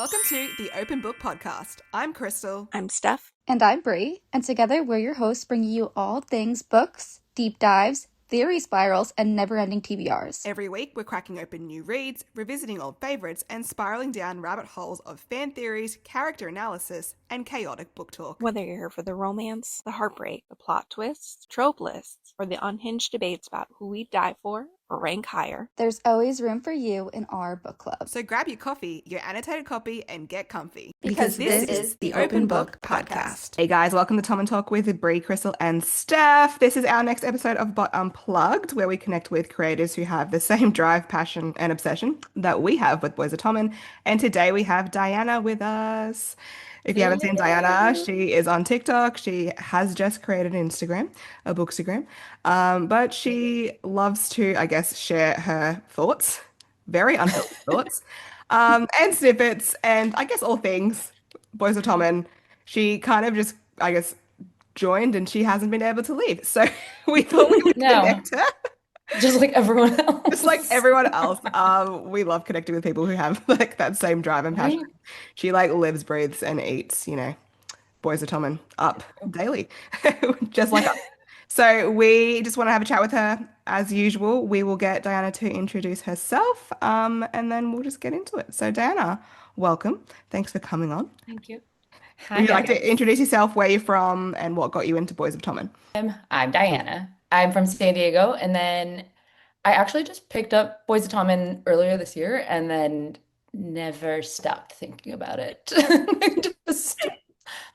Welcome to the Open Book Podcast. I'm Krystel. I'm Steph. And I'm Bree, and together we're your hosts bringing you all things books, deep dives, theory spirals, and never-ending TBRs. Every week we're cracking open new reads, revisiting old favourites, and spiralling down rabbit holes of fan theories, character analysis, and chaotic book talk. Whether you're here for the romance, the heartbreak, the plot twists, trope lists, or the unhinged debates about who we die for or rank higher, there's always room for you in our book club. So grab your coffee, your annotated copy, and get comfy. Because this is the Open Book Podcast. Hey guys, welcome to Tom and Talk with Bree, Krystel, and Steph. This is our next episode of Unplugged, where we connect with creators who have the same drive, passion, and obsession that we have with Boys of Tommen. And today we have Diana with us. If you haven't seen Diana, she is on TikTok. She has just created an Instagram, a bookstagram. But she loves to, I guess, share her thoughts, very unfiltered thoughts, and snippets, and I guess all things Boys of Tommen. She kind of just, I guess, joined and she hasn't been able to leave. So we thought we would connect her. Just like everyone else. Just like everyone else. We love connecting with people who have like that same drive and passion. Right? She like lives, breathes, and eats, Boys of Tommen up daily, just like us. So we just want to have a chat with her as usual. We will get Diana to introduce herself, and then we'll just get into it. So Diana, welcome. Thanks for coming on. Thank you. Would you like to introduce yourself, where you're from, and what got you into Boys of Tommen? I'm Diana. I'm from San Diego, and then I actually just picked up Boys of Tommen earlier this year, and then never stopped thinking about it. Just,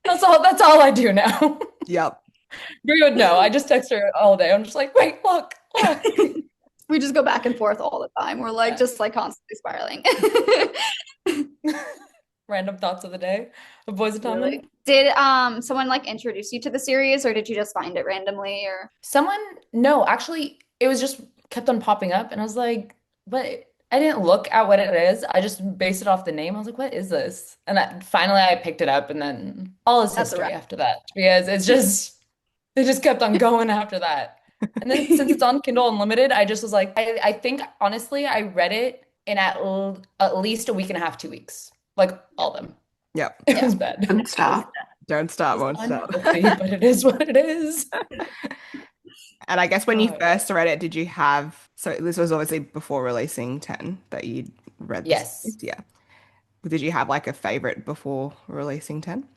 that's all I do now. Yep. Brie would know. I just text her all day. I'm just like, wait, look. We just go back and forth all the time. We're like just like constantly spiraling. Random thoughts of the day of Boys of Tommen. Really? Did someone like introduce you to the series, or did you just find it randomly, or No, actually, it was just kept on popping up, and I was like, what? I didn't look at what it is. I just based it off the name. I was like, what is this? And finally I picked it up, and then all is history after that, because it just kept on going after that. And then since it's on Kindle Unlimited, I just was like, I think honestly, I read it in at least a week and a half, 2 weeks. Like all of them. Yep. It was bad. Don't stop. Don't stop, won't stop. Unhealthy, but it is what it is. And I guess when you first read it, did you have, so this was obviously before releasing 10 that you read this? Yes. Yeah. Did you have like a favorite before releasing 10?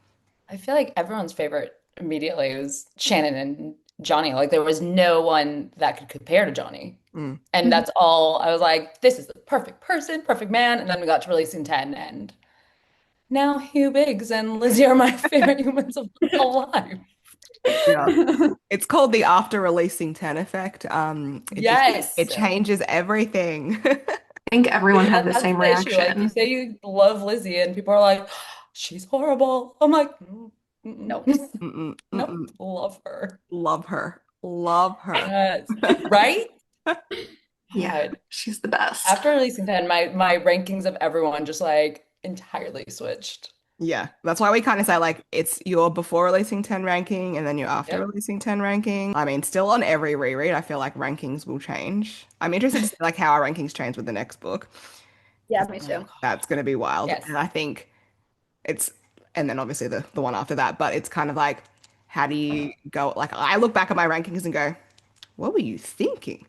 I feel like everyone's favorite immediately was Shannon and Johnny. Like there was no one that could compare to Johnny. Mm. And that's all. I was like, this is the perfect person, perfect man. And then we got to releasing 10, and now Hugh Biggs and Lizzie are my favorite humans alive. Yeah. It's called the after releasing 10 effect. Yes. It changes everything. I think everyone had the same the issue. Like, reaction. you say you love Lizzie, and people are like, she's horrible. I'm like, no, Mm-mm, nope, mm-mm. love her. Love her. Love her. Yes. Right? Yeah, God. she's the best. After releasing 10, my rankings of everyone just like entirely switched. Yeah. That's why we kind of say like it's your before releasing 10 ranking and then your after Yep. releasing 10 ranking. I mean, still on every reread, I feel like rankings will change. I'm interested to see like how our rankings change with the next book. yeah, me too. That's going to be wild. Yes. And I think and then obviously the one after that, but it's kind of like, how do you go? Like, I look back at my rankings and go, what were you thinking?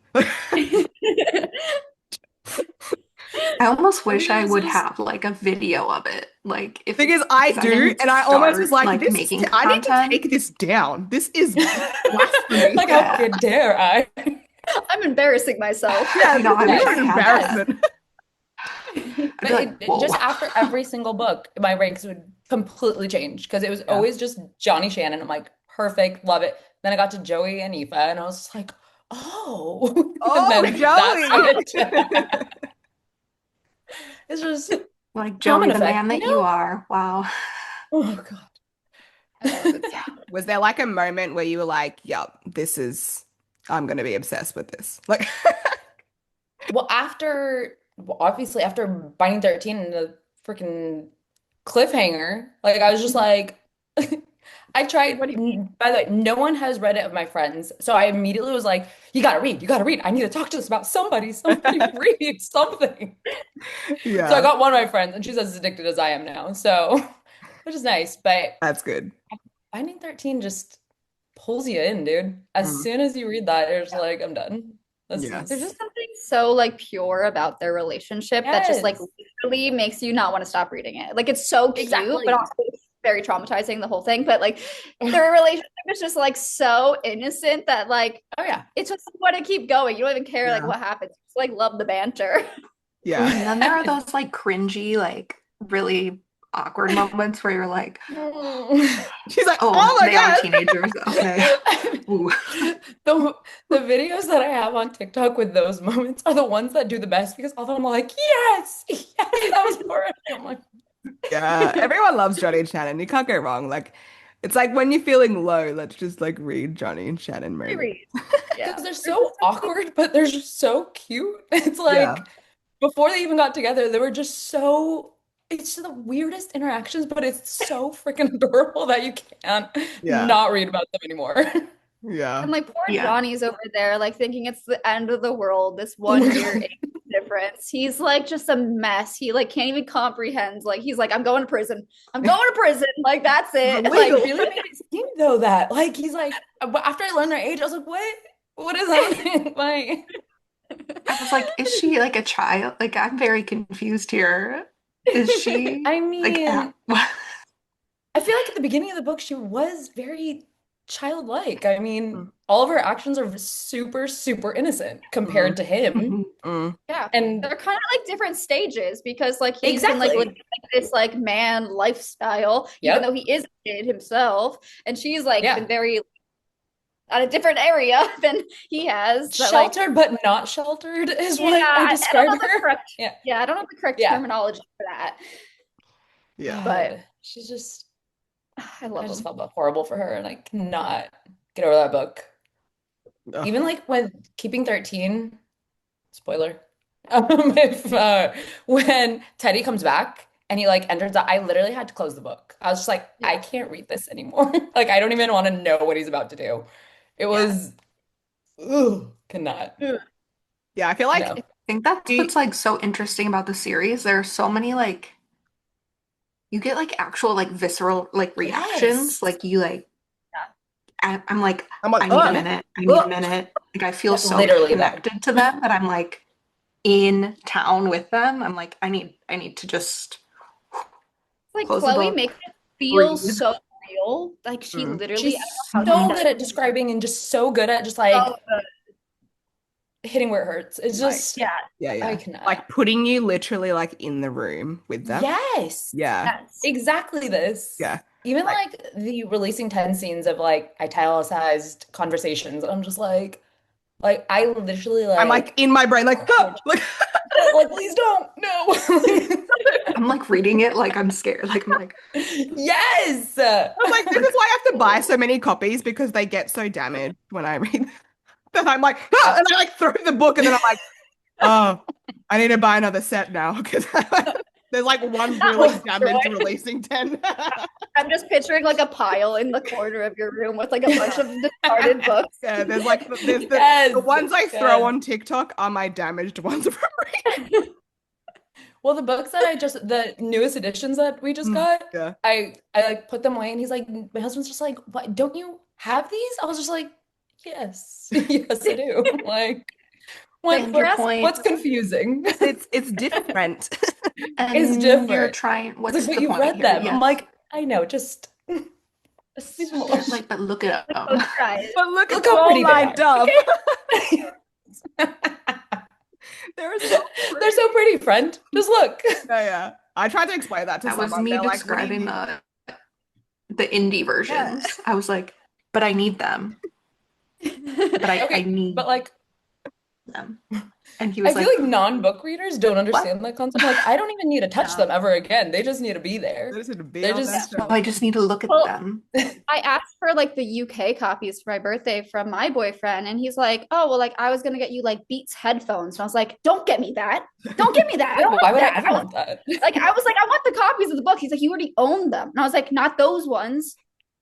I almost wish I would have like a video of it. Like if Because I do, didn't and I almost was start, like, this making I need to content. take this down. This is blasphemy. Like, Yeah. how dare I? I'm embarrassing myself. Yeah, No, I this wish is I an had embarrassment. I'd But be like, whoa. just after every single book, my ranks would completely change, because it was always just Johnny Shannon. I'm like, perfect, love it. Then I got to Joey and Aoife, and I was just like, oh. Oh, And then that's Joey. it. It's just, Like Joey, Domino the effect, man that you are. Wow. oh God. Was there like a moment where you were like, yep, I'm going to be obsessed with this? Like, Well, obviously after Binding 13 and the freaking cliffhanger, like I was just like, I tried. By the way, no one has read it of my friends, so I immediately was like, you gotta read, you gotta read. I need to talk to this about somebody. Somebody read something. So I Yeah, got one of my friends, and she's as addicted as I am now. So, which is nice. But that's good. Finding 13 just pulls you in, dude. As Mm, soon as you read that, you're just like, I'm done. This yeah. There's is just something so like pure about their relationship that just like yes, literally makes you not want to stop reading it. Like it's so cute, but exactly. also it's very traumatizing, the whole thing. But like their relationship is just like so innocent that like Oh yeah. it's just want to keep going. You don't even care like Yeah. what happens. You just like love the banter. Yeah. And then there are those like cringy, like really awkward moments where you're like, She's like, oh, oh my they are God. teenagers. Okay. Ooh. The the videos that I have on TikTok with those moments are the ones that do the best because all of them are like, yes, yes, that was perfect. I'm like, Yeah. Everyone loves Johnny and Shannon. You can't go wrong. Like, it's like when you're feeling low, let's just like read Johnny and Shannon moment. Reread. Yeah. because they're so awkward, but they're just so cute. It's Yeah. like before they even got together, they were just so. It's the weirdest interactions, but it's so freaking adorable that you can't Yeah. not read about them anymore. Yeah. And like poor Yeah. Johnny's over there, like thinking it's the end of the world, this Oh my 1 year God. age difference. He's like just a mess. He like can't even comprehend. Like he's like, I'm going to prison. I'm going to prison. Like that's it. It Like really made it seem though that like he's like after I learned their age, I was like, what? What is happening? Like I was like, is she like a child? Like, I'm very confused here. Is she I like, mean, I feel like at the beginning of the book she was very childlike. I mean, Mm, all of her actions are super, super innocent mm, compared to him. Mhm. mm. yeah, And they're kind of like different stages because like he's been like living exactly. like this like man lifestyle, even though Yep. he is a kid himself, and she's like been Yeah. very at a different area than he has. But like, Sheltered but not sheltered is yeah, what I I don't describe know the her. correct. Yeah. Yeah, I don't know the correct Yeah. terminology for that, Yeah. but God. She's just I I love just him. felt horrible for her and I cannot get over that book. Ugh. Even like when Keeping 13, spoiler, if when Teddy comes back and he like enters I literally had to close the book. I was just like, Yeah, I can't read this anymore. Like I don't even want to know what he's about to do. It yeah. was ugh, cannot. Yeah. I feel like, I No. think that's do you, what's like so interesting about the series. There are so many like you get like actual like visceral like reactions. Yes. Like you like I'm like, I'm like, I need a ugh, minute. I need a ugh. minute. Like I feel so Literally them. connected to them that I'm like in town with them. I'm like, I need to just Like close the Chloe book, makes it feel breathe. so real. Like she Mm. literally, I She's don't know how she so Mhm. does good at describing and just so good at just so like good. hitting where it hurts. It's Like, just Yeah, yeah, I yeah. cannot. Like putting you literally like in the room with them. Yes, Yeah. yes. exactly this. Yeah. Even Like, like the releasing 10 scenes of like italicized conversations. I'm just like I literally I'm like like in my brain, like, cringe. ah! Like, Like please don't. No. I'm like reading it like I'm scared. Like I'm like, Yes. I'm like, this like is why I have to buy so many copies because they get so damaged when I read them. Then I'm like, ah! And I like throw the book and then I'm like, oh, I need to buy another set now because there's like one That really was damaged destroyed. releasing 10. I'm just picturing like a pile in the corner of your room with like a bunch of discarded books. Yeah, there's like there's Yes. the ones I throw Yes. on TikTok are my damaged ones from reading. Well, the books that the newest editions that we just got, Yeah. I like put them away and he's like, my husband's just like, what, don't you have these? I was just like, yes, yes, I do. Like, Like and your for us, point, what's confusing? It's different. It's and you're different. trying. It's like, What's but the you've point read here? them. I'm Yes. like, I know, just these more. Like, but look at like, them. close your eyes. But look Look at them how all pretty they lined are. up. Okay. They're so They're so pretty, friend. Just look. yeah, yeah. I tried to explain that to That was someone. me They're like, what do you describing mean? the indie Yeah. versions. I was like, but I need them. But I Okay, need but like, them. And he I was feel like, like non-book readers don't understand that concept. Like, I don't even need to touch them No. ever again. They just need to be They there. just need to be They're on that just oh, show. I just need to look at Well, them. I asked for like the UK copies for my birthday from my boyfriend, and he's like, "Oh, well, like I was gonna get you like Beats headphones," and I was like, "Don't get me that! Don't get me that! I like, don't why want would I that!" ever want that? I was like, "I want the copies of the book." He's like, "You already own them," and I was like, "Not those ones."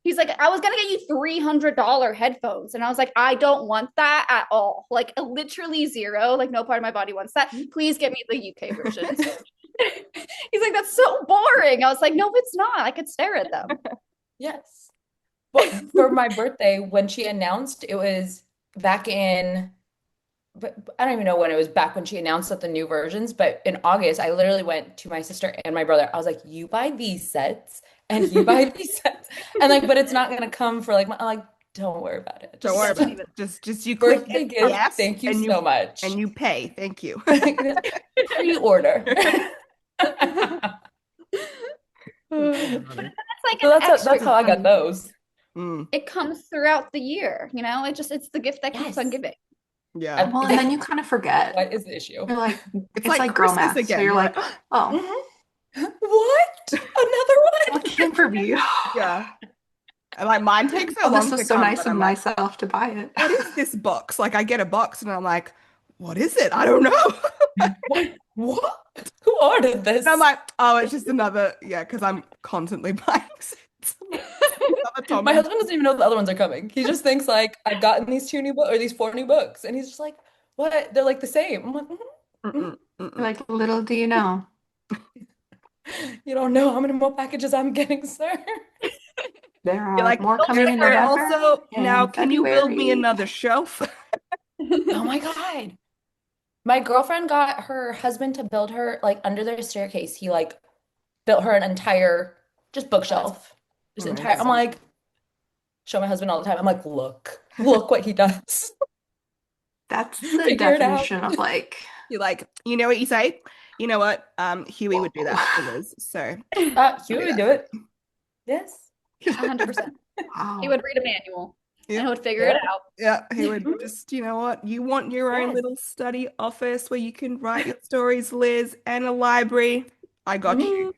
He's like, I was gonna get you $300 headphones. And I was like, I don't want that at all. Like literally zero. Like no part of my body wants that. Please get me the UK versions. He's like, that's so boring. I was like, no, it's not. I could stare at them. Yes. But for my birthday, when she announced, it was back in, but I don't even know when it was, back when she announced that the new versions, but in August, I literally went to my sister and my brother. I was like, you buy these sets and you buy these sets. And like, but it's not gonna come for like I'm like, don't worry about it. Don't worry about it. Just you click Birthday gift. yes, Thank you and so much. and you pay. Thank you. Pre-order. It's like So an that's extra how I got those. It comes throughout the year, you know? It's the gift that keeps on giving. Yeah. Well, and then you kind of forget. What is the issue? You're like, it's like like girl Christmas math. So again. you're You're like, oh, What? Another one? what came from you? Yeah. And like mine takes so Oh, long this to was so come, nice but of I'm like, myself to buy it. what is this box? Like I get a box and I'm like, what is it? I don't know. What? Who ordered this? And I'm like, oh, it's just another, yeah, because I'm constantly buying sets. Another Tom My and- husband doesn't even know the other ones are coming. He just thinks like I've gotten these 2 new books or these 4 new books, and he's just like, "What? They're like the same." I'm like, Mm-mm, mm-mm. Like, little do you know. "You don't know how many more packages I'm getting, sir." There You're are like, more "Oh, coming in sir, November also, and now can you build me February." another shelf? Oh my God. My girlfriend got her husband to build her like under their staircase. He like built her an entire just bookshelf. Just Nice. entire. I'm like, show my husband all the time. I'm like, look what he does. That's the Figure it out. definition of like, You're like, you know what you say? You know what? Huey would do that for Liz. So Huey would do it. Yes. 100%. wow. He would read a manual Yeah. and would figure it out. yeah, he would just, you know what? You want your own Yes. little study office where you can write your stories, Liz, and a library. I got you.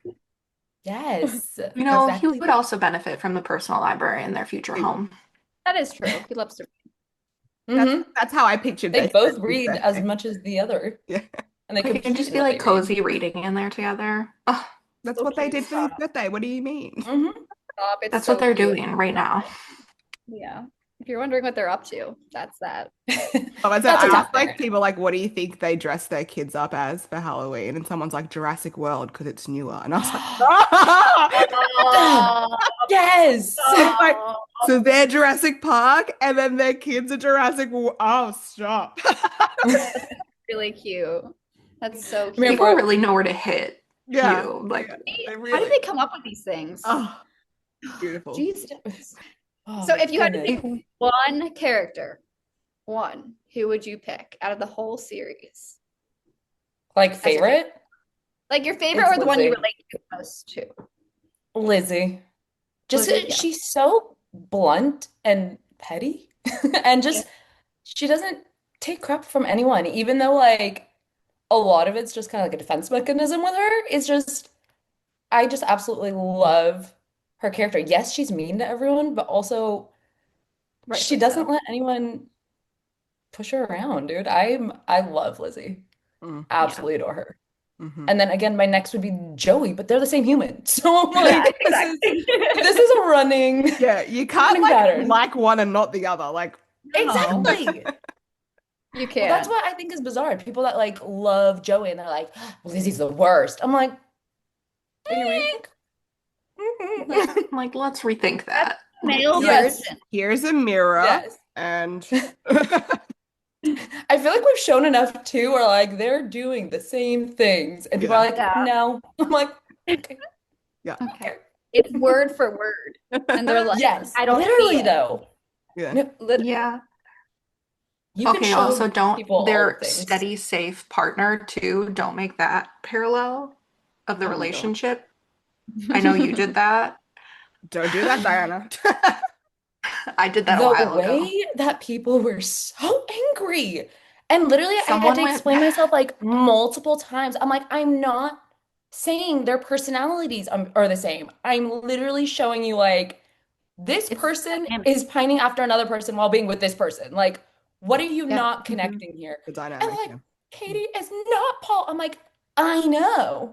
Yes. You know, Exactly he would that. also benefit from the personal library in their future He would. home. That is true. He loves to Mhm. That's how I pictured They this. both read as much as the other, Yeah. and they Like, it can compete just in be what like they read. cozy reading in there together. Oh, That's So what they cute. did for his birthday. What do you mean? Mhm. stop. It's that's so what they're cute. doing right now. Yeah. If you're wondering what they're up to, that's that. Oh, I said, That's I what's asked out like there. people like, what do you think they dress their kids up as for Halloween? And someone's like Jurassic World because it's newer. And I was like, Oh, Yes. like, so they're Jurassic Park and then their kids are Jurassic World. Oh, stop. really cute. That's so Come here cute. for People it. really know where to hit Yeah. you. Like, They How did really. they come up with these things? Oh, beautiful. Jeez. Oh, So if you had to goodness. pick one character, who would you pick out of the whole series? Like your favorite? Like your favorite It's or the one you Lizzie. relate to most to? Lizzie. Just Lizzie, yeah. she's so blunt and petty. And just she doesn't take crap from anyone, even though like a lot of it's just kind of like a defense mechanism with her. It's just I just absolutely love her character. Yes, she's mean to everyone, but also she Rightfully doesn't so. let anyone push her around, dude. I love Lizzie. Mm, Absolutely adore her. mhm. And then again, my next would be Joey, but they're the same human. So I'm Yeah, like, exactly. this is a running Yeah, you can't like pattern. one and not the other. Like, Exactly. You Well, can't. that's what I think is bizarre. People that like love Joey and they're like, Lizzie's the worst. I'm like, like, let's rethink that. Male Yes. version. here's a mirror yes. and I feel like we've shown enough too, where like they're doing the same things, and people are like, Yeah. no. I'm like, okay. yeah. Okay. It's word for word. And they're like, Yes, I don't literally see it. though. Yeah. No, Yeah. you can Okay, show also don't people all their the things. steady, safe partner too. Don't make that parallel of the Oh my God. relationship. I know you did that. Don't do that, Diana. I did that a The while ago. way that people were so angry. And literally, I had Someone to went- explain myself like multiple times. I'm like, I'm not saying their personalities are the same. I'm literally showing you like this It's person dynamic. is pining after another person while being with this person. Like, what are you Yeah. not connecting here? The And dynamic. like, Yeah. Katie is not Paul. I'm like, I know.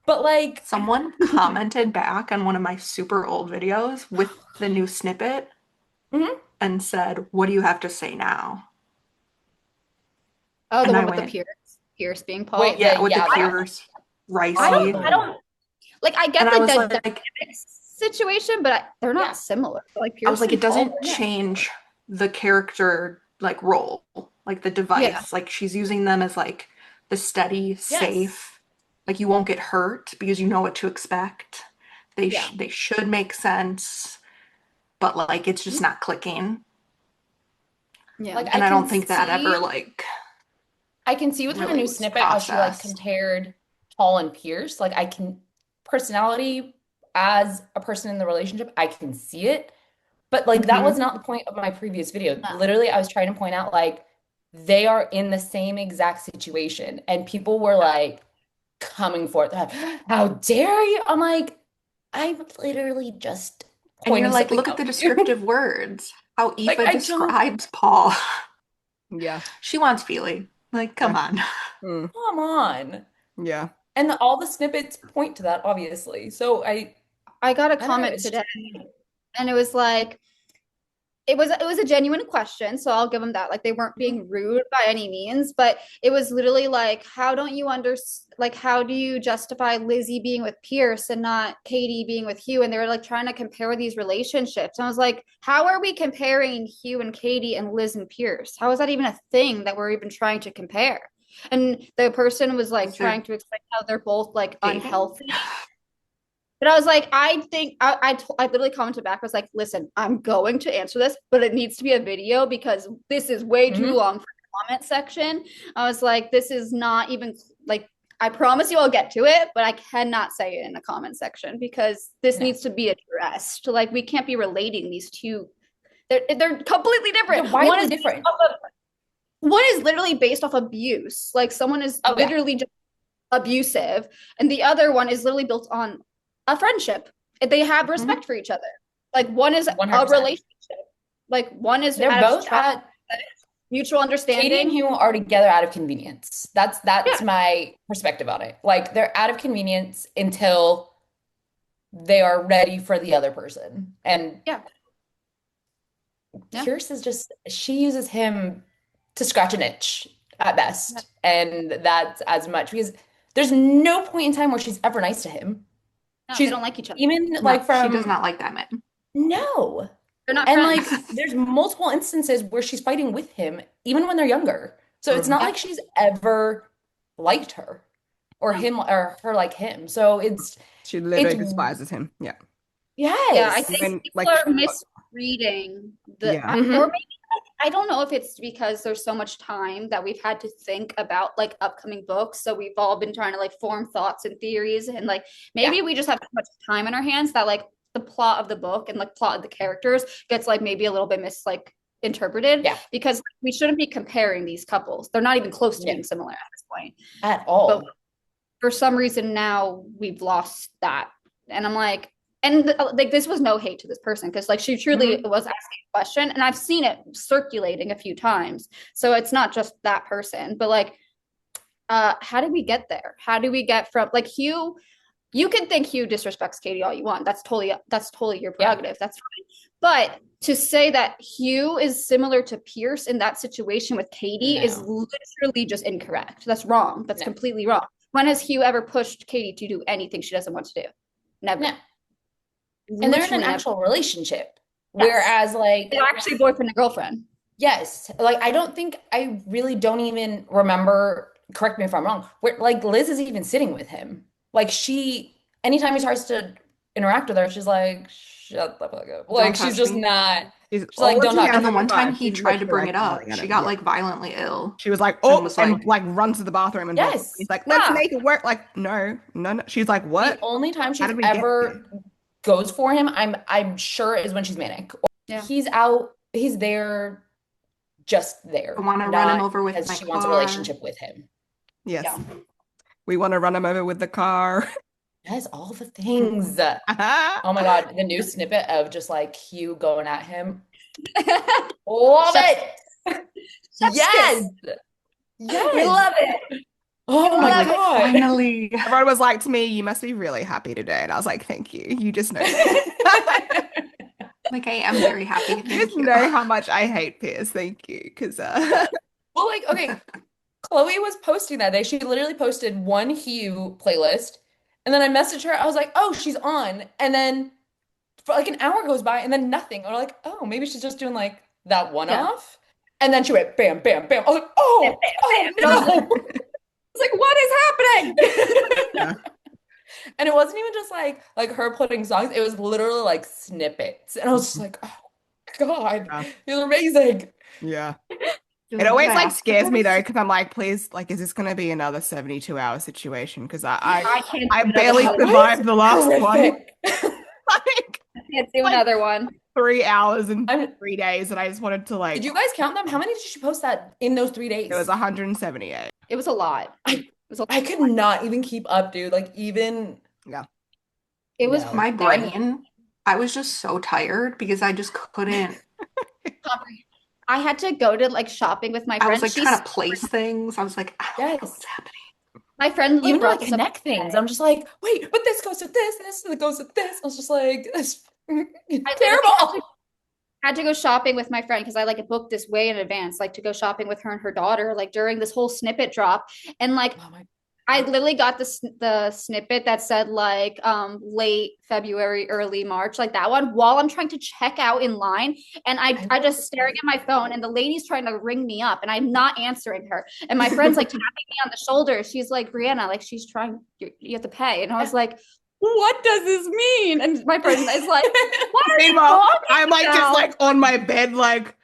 But like, Someone commented back on one of my super old videos with the new snippet mhm. and said, "What do you have to say now?" Oh, the And I one with the went, Pierce being Wait, Paul. yeah, with the yeah, that. Pierce I Ricey. don't like. I get And I the was dynamic situation, but they're not Yeah. similar. Like I was Pierce like, and it Paul. doesn't change the character like role, like the Yeah, device. Like she's using them as like the steady, Yes. safe, like you won't get hurt because you know what to expect. yeah, They should make sense, but like it's just Mhm. not clicking. yeah. Like And I don't think that ever like I can see with her really new was snippet how she like processed. compared Paul and Pierce. Like I can personality as a person in the relationship, I can see it. But like that was Hmm. not the point of my previous video. No. Literally, I was trying to point out like they are in the same exact situation, and people were like coming for it. How dare you? I'm like, I'm literally just And you're pointing like, something look at out the to you. descriptive words. How Like Aoife I don't, describes Paul. Yeah. She wants Feely. Like, come Yeah. on. Mm. come on. Yeah. And all the snippets point to that, obviously. So I got a I don't know. comment It's today, just and it was like it was a genuine question, so I'll give them that. Like they weren't being rude by any means, but it was literally like, how don't you like how do you justify Lizzie being with Pierce and not Katie being with Hugh? And they were like trying to compare these relationships. And I was like, how are we comparing Hugh and Katie and Liz and Pierce? How is that even a thing that we're even trying to compare? And the person was like Because they're trying to explain how they're both like dating. unhealthy. But I was like, I think I literally commented back. I was like, listen, I'm going to answer this, but it needs to be a video because this is way too Mhm. long for the comment section. I was like, this is not even like, I promise you I'll get to it, but I cannot say it in the comment section because this No. needs to be addressed. Like, we can't be relating these two. They're completely They're different. widely different. One is literally based off abuse. Like someone is Oh yeah. literally just abusive, and the other one is literally built on a friendship. They have Mhm. respect for each other. Like one is a 100%. relationship. Like one is They're out of both trust, at mutual Katie and understanding. Hugh are together out of convenience. That's Yeah, my perspective on it. Like they're out of convenience until they are ready for the other person. And yeah, yeah, Pierce is just she uses him to scratch an itch at yeah. best. And that's as much because there's no point in time where she's ever nice to him. No, they She's don't like each other. even No, like she does from not like that man. no. They're not And like friends. there's multiple instances where she's fighting with him, even when they're younger. So it's Mm. not Yeah, like she's ever liked her or no. him or her like him. So She it's literally despises him. Yeah. Yeah, I yes. think When people like are misreading the, yeah. or Hmm. maybe I don't know if it's because there's so much time that we've had to think about like upcoming books. So we've all been trying to like form thoughts and theories, and like Yeah. maybe we just have too much time in our hands that like the plot of the book and like plot of the characters gets like maybe a little bit interpreted Yeah. because we shouldn't be comparing these couples. They're not even close to Yeah. being similar at this point. At But all. for some reason now we've lost that, and I'm like, and like this was no hate to this person because like she truly Hmm. was asking a question and I've seen it circulating a few times, so it's not just that person, but like how did we get there? How do we get from like Hugh? You can think Hugh disrespects Katie all you want. That's totally your Yeah. prerogative. That's fine. But to say that Hugh is similar to Pierce in that situation with Katie is No. literally just incorrect. That's wrong. That's No. completely wrong. When has Hugh ever pushed Katie to do anything she doesn't want to do? Never. No. And they're in an Literally never. actual relationship. Yes. Whereas like They're actually boyfriend and girlfriend. yes, like I really don't even remember, correct me if I'm wrong, where like Liz is even sitting with him. Like anytime he tries to interact with her, she's like, shut the fuck up. Don't Like she's touch just me. not, She's she's like, all don't she talk Yeah, to and has the me. over one time five. he She's tried to bring literally it like up, yelling at she him. got Yeah. like violently ill She was like, and oh, was and like, like runs to the bathroom and Yes. he's like, let's Yeah. make it work. Like, no, no, no. She's like, The what? only time How she's did we get here? ever goes for him, I'm sure is when she's manic. Or Yeah. he's there, just I there, want to run him not over with because my she wants a car. relationship with him. Yes. Yeah. We want to run him over with the car. Yes, all the things. Yeah. Oh my God, the new snippet of just like Hugh going at him. Love Chef's it. Chef's Yes. kiss. We Yes. love it. Oh Well, my that was God. Finally. Everyone was like to me, you must be really happy today. And I was like, thank you. You just know. Like, I am very happy. You Thank just you. know how much I hate Pierce. Thank you. Because Well, like, okay, Chloe was posting that day. She literally posted one Hue playlist. And then I messaged her. I was like, oh, she's on. And then for like an hour goes by and then nothing. Or like, oh, maybe she's just doing like that one Yeah. off. And then she went bam, bam, bam. I was like, oh, oh And I was no. like, what is happening? yeah. And it wasn't even just like her putting songs. It was literally like snippets. And I was just like, oh God, Yeah. you're amazing. Yeah. You're It like, did always I like ask for scares me though, this? because I'm like, please, like, is this gonna be another 72-hour situation? Because I I can't I do another barely one. survived the last one. Horrific. Like I can't do Like- another one. 3 hours and I'm- 3 days, and I just wanted to Did like. you guys count them? How many did she post that in those 3 days? It was 178. It was a lot. It was a I could not even keep up, dude. Like even Yeah. It was No. My brain, I was just so tired because I just couldn't. I had to go to like shopping with my I friend. was like She's trying to place things. I was like, I don't know Yes. what's happening. my friend like even to brought like this up. connect things. I'm just like, wait, but this goes to this, and this goes to this. I was just like, this terrible. Had to go shopping with my friend because I like booked this way in advance, like to go shopping with her and her daughter, like during this whole snippet drop. And like Oh my I literally got the snippet that said like late February, early March, like that one, while I'm trying to check out in line. And I just staring at my phone, and the lady's trying to ring me up, and I'm not answering her. And my friend's like tapping me on the shoulder. She's like, Brianna, like she's trying, you have to pay. And I was like, what does this mean? And my friend is like, what are you Meanwhile, talking I'm like just about? like on my bed, like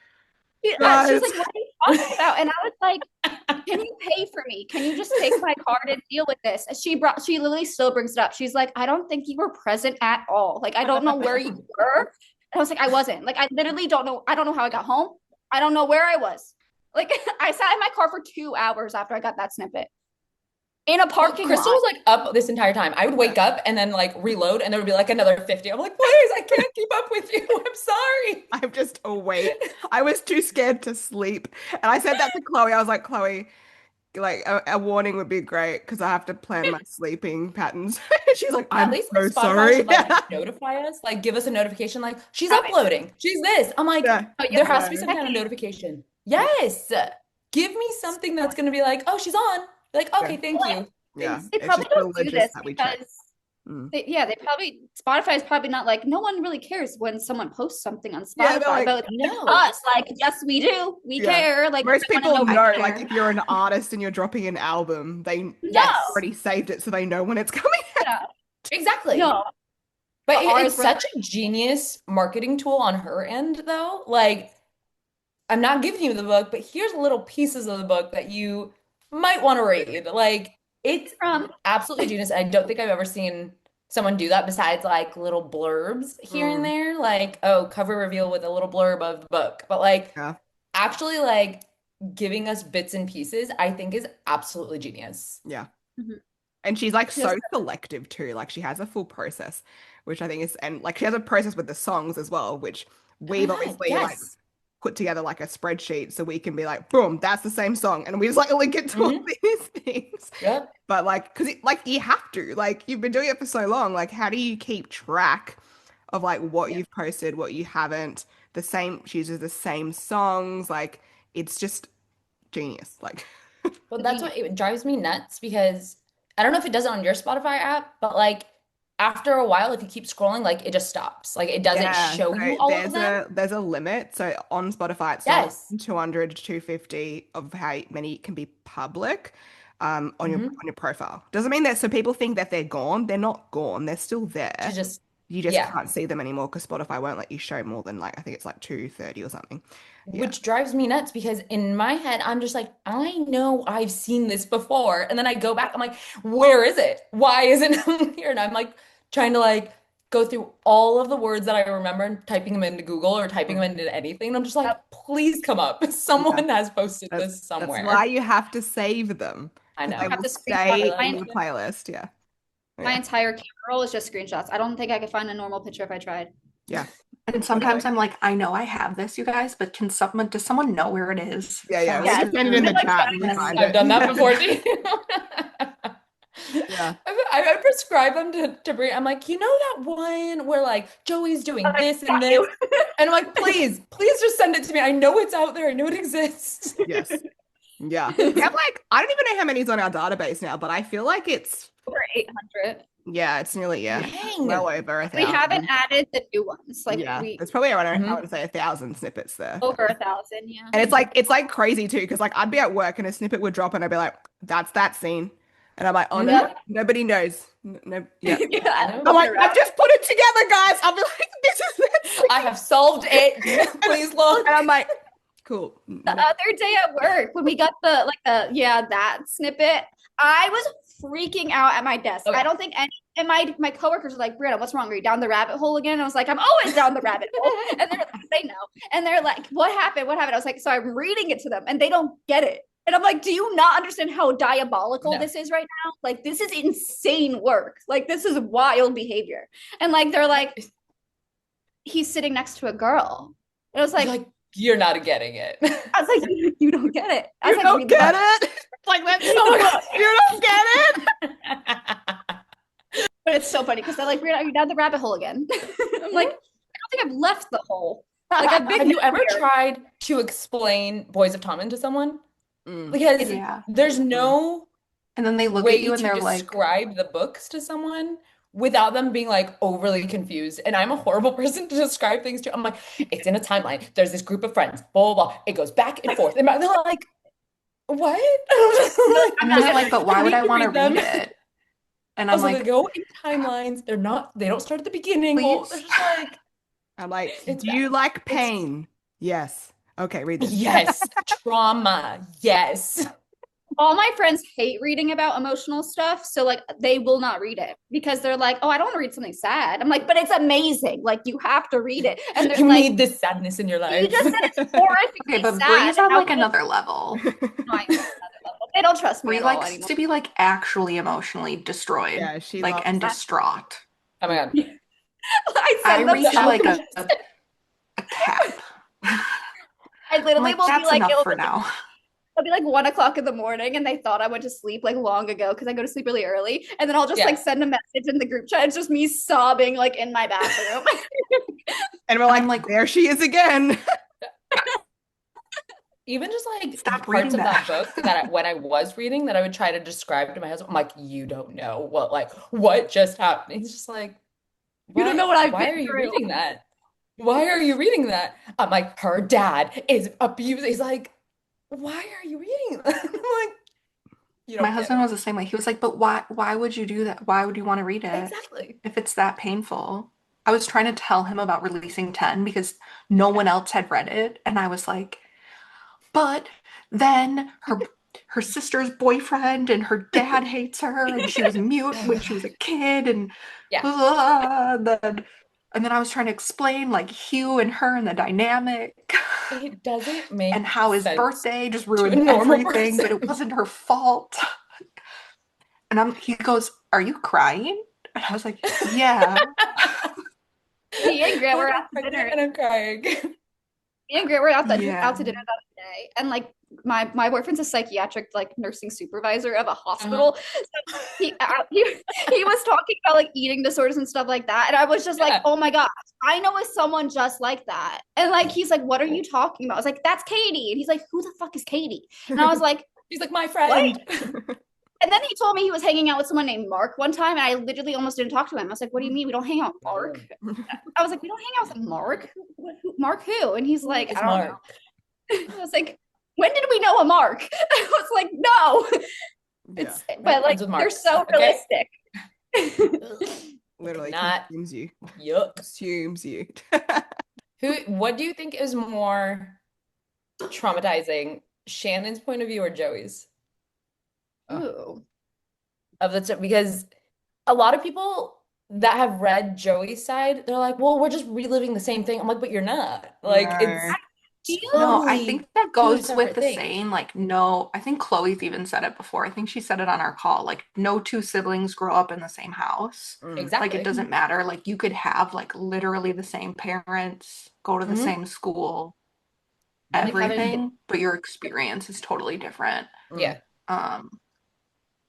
She's guys. like, what are you talking about? And I was like, can you pay for me? Can you just take my card and deal with this? And she literally still brings it up. She's like, I don't think you were present at all. Like, I don't know where you were. And I was like, I wasn't. Like, I literally don't know. I don't know how I got home. I don't know where I was. Like, I sat in my car for 2 hours after I got that snippet in a parking Krystel lot. was like up this entire time. I would wake up and then like reload, and there would be like another 50. I'm like, please, I can't keep up with you. I'm sorry. I'm just awake. I was too scared to sleep. And I said that to Chloe. I was like, Chloe, like a warning would be great because I have to plan my sleeping patterns. She's like, At I'm least so like Spotify sorry. should like notify us, like give us a notification, like she's uploading, she's this. I'm like, Yeah. there has to be some kind of notification. Yes, give me something that's gonna be like, oh, she's on. Like, okay, thank you. Yeah. They It's probably just don't do religious this that we check. because Mm. they probably Spotify is probably not like, no one really cares when someone posts something on Yeah, Spotify, they're like, but No. us, like, yes, we do. We Yeah. care. Like, Most we wanna people know- know, I like, care. if you're an artist and you're dropping an album, they Yes. already saved it so they know when it's coming out. Yeah. Exactly. No. But But ours it's were such a genius marketing tool on her end, though. Like, I'm not giving you the book, but here's little pieces of the book that you might want to read. Like, it's absolutely genius. I don't think I've ever seen someone do that besides like little blurbs here and there. Like, oh, cover reveal with a little blurb of the book. But like, Yeah. actually, like giving us bits and pieces, I think is absolutely genius. Yeah. Mhm. And she's like so Yes. selective too. Like she has a full process, which I think is, and like she has a process with the songs as well, which we've Oh my God, obviously like yes. put together like a spreadsheet so we can be like, boom, that's the same song. And we just like link it to all these things. Yep. But like, because like you have to, like you've been doing it for so long. Like, how do you keep track of like what you've posted, what you haven't? The same, she uses the same songs. Like, it's just genius. Like, Well, that's what it drives me nuts because I don't know if it does it on your Spotify app, but like after a while, if you keep scrolling, like it just stops. Like it doesn't show so you all of them. there's a limit. So on Spotify, it's Yes. 200 to 250 of how many can be public on your profile. Doesn't mean that, so people think that they're gone. They're not gone. They're still there. You just yeah. can't see them anymore because Spotify won't let you show more than like, I think it's like 230 or something. Yeah. Which drives me nuts because in my head, I'm just like, I know I've seen this before. And then I go back, I'm like, where is it? Why isn't it here? And I'm like trying to like go through all of the words that I remember and typing them into Google or typing them into anything. And I'm just like, please come up. Someone has posted this somewhere. That's why you have to save them. I know. They have will to stay screenshot in the playlist. Yeah. My entire camera roll is just screenshots. I don't think I could find a normal picture if I tried. Yeah. And sometimes I'm like, I know I have this, you guys, but does someone know where it is? Yeah. We Yes. just send it in the Like, chat and we yes. find I've it. done that before too. Yeah. I prescribe them to Brie. I'm like, you know that one where like Joey's doing like, this and got this, you. and I'm like, please just send it to me. I know it's out there. I know it exists. Yes. Yeah. We have like, I don't even know how many's on our database now, but I feel like it's, Over 800. yeah, it's nearly, Dang. well over We 1,000. haven't added the new ones. Like Yeah, we there's probably around, I Mhm. would say 1,000 snippets there. over 1,000, yeah. And it's like crazy too, because like I'd be at work and a snippet would drop and I'd be like, that's that scene. And I'm like, oh no, Yep. nobody knows. No, yeah. Yeah. I'm like, I've just put it together, guys. I'll be like, this is that I have solved it. Please look. And I'm like, cool. The other day at work when we got that snippet, I was freaking out at my desk. Okay. I don't think any and my coworkers were like, Brianna, what's wrong? Are you down the rabbit hole again? And I was like, I'm always down the rabbit hole. And they know. And they're like, what happened? What happened? I was like, so I'm reading it to them and they don't get it. And I'm like, do you not understand how diabolical this is right now? Like, this is insane work. Like, this is wild behavior. And like, they're like, he's sitting next to a girl. And I was like, you're not getting it. I was like, you don't get it. I was You like, don't get it? Like, that's you don't get it? But it's so funny because they're like, are you down the rabbit hole again? I'm like, I don't think I've left the hole. Like, I've been Have you ever here. tried to explain Boys of Tommen to someone? Mm. Because Yeah. there's no And then they look way at you and to they're like, describe the books to someone without them being like overly confused. And I'm a horrible person to describe things to. I'm like, it's in a timeline. There's this group of friends, blah, blah, blah. It goes back and forth. And they're like, what? and then they're like, but why would I want to them. read it? And I'm Also, like, they go in timelines. They don't start at the beginning. Well, please. they're just like, I'm like, It's do you like pain? Yes. Okay, read this. yes, trauma. Yes. All my friends hate reading about emotional stuff. So, like, they will not read it because they're like, oh, I don't want to read something sad. I'm like, but it's amazing. Like, you have to read it. And they're You like, need this sadness in your life. you just said it's horrifically okay, but sad. Bree's on How like can another level. I know I'm on another level. They don't trust me Bree at all likes anymore. to be like actually emotionally destroyed. Yeah, she like loves and that. distraught. Oh my God. I I send them reach so like much. a cap. I I'm literally like, will be that's like, enough for now. it'll be like 1 o'clock in the morning and they thought I went to sleep like long ago because I go to sleep really early. And then I'll just like send a message in the group chat. It's just me sobbing like in my bathroom. And we're like, there she is again. Even just like Stop parts reading of that that. book that when I was reading that I would try to describe to my husband, I'm like, you don't know what just happened. He's just like, You don't know what I've why been are you through. reading that? Why are you reading that? I'm like, her dad is abused. He's like, why are you reading that? I'm like, you don't My get husband it. was the same way. He was like, but why would you do that? Why would you want to read it Exactly. if it's that painful? I was trying to tell him about releasing 10 because no one else had read it. And I was like, but then her sister's boyfriend and her dad hates her and she was mute when she was a kid and then I was trying to explain like Hugh and her and the dynamic It doesn't make and how his sense birthday just to a ruined normal everything, but person. it wasn't her fault. And he goes, "Are you crying?" And I was like, "Yeah." Me and Grant were out to I'm dinner. and I'm crying. Me and Grant were out to dinner Yeah. the other day. And like my boyfriend's a psychiatric like nursing supervisor of a hospital. So he was talking about like eating disorders and stuff like that. And I was just like, oh my gosh, I know someone just like that. And like he's like, what are you talking about? I was like, that's Katie. And he's like, who the fuck is Katie? And I was like, He's like, my friend. and then he told me he was hanging out with someone named Mark one time, and I literally almost didn't talk to him. I was like, what do you mean we don't hang out with Mark? I was like, we don't hang out with Mark? Mark who? And he's like, I don't know. I was like, when did we know a Mark? I was like, no. Yeah. But like they're so realistic. Literally Not consumes you. Yuck. Consumes you. What do you think is more traumatizing, Shannon's point of view or Joey's? Ooh. Because a lot of people that have read Joey's side, they're like, well, we're just reliving the same thing. I'm like, but you're not. Like, No. it's No, I totally think that two goes with separate the things. saying, like, no, I think Chloe's even said it before. I think she said it on our call, like, no two siblings grow up in the same house. Mm. Like, it Exactly. doesn't matter. Like, you could have, like, literally the same parents, go to the Hmm. same school, Like having everything, but your experience is totally different. Mm. Yeah. Um,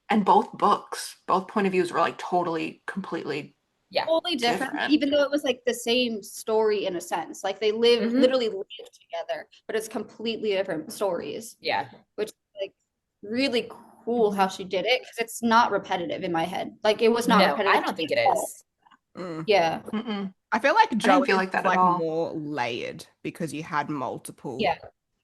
and both books, both point of views were, like, totally, completely Yeah. totally different, different. even though it was like the same story in a sense. Like they Hmm. literally live together, but it's completely different stories, Yeah. which is like really cool how she did it because it's not repetitive in my head. Like it was not No, I repetitive to don't me think it at all. is. Mm. Yeah. Mm-mm. I feel like I didn't feel Joey's like was that at like all. more layered because you had multiple, Yeah.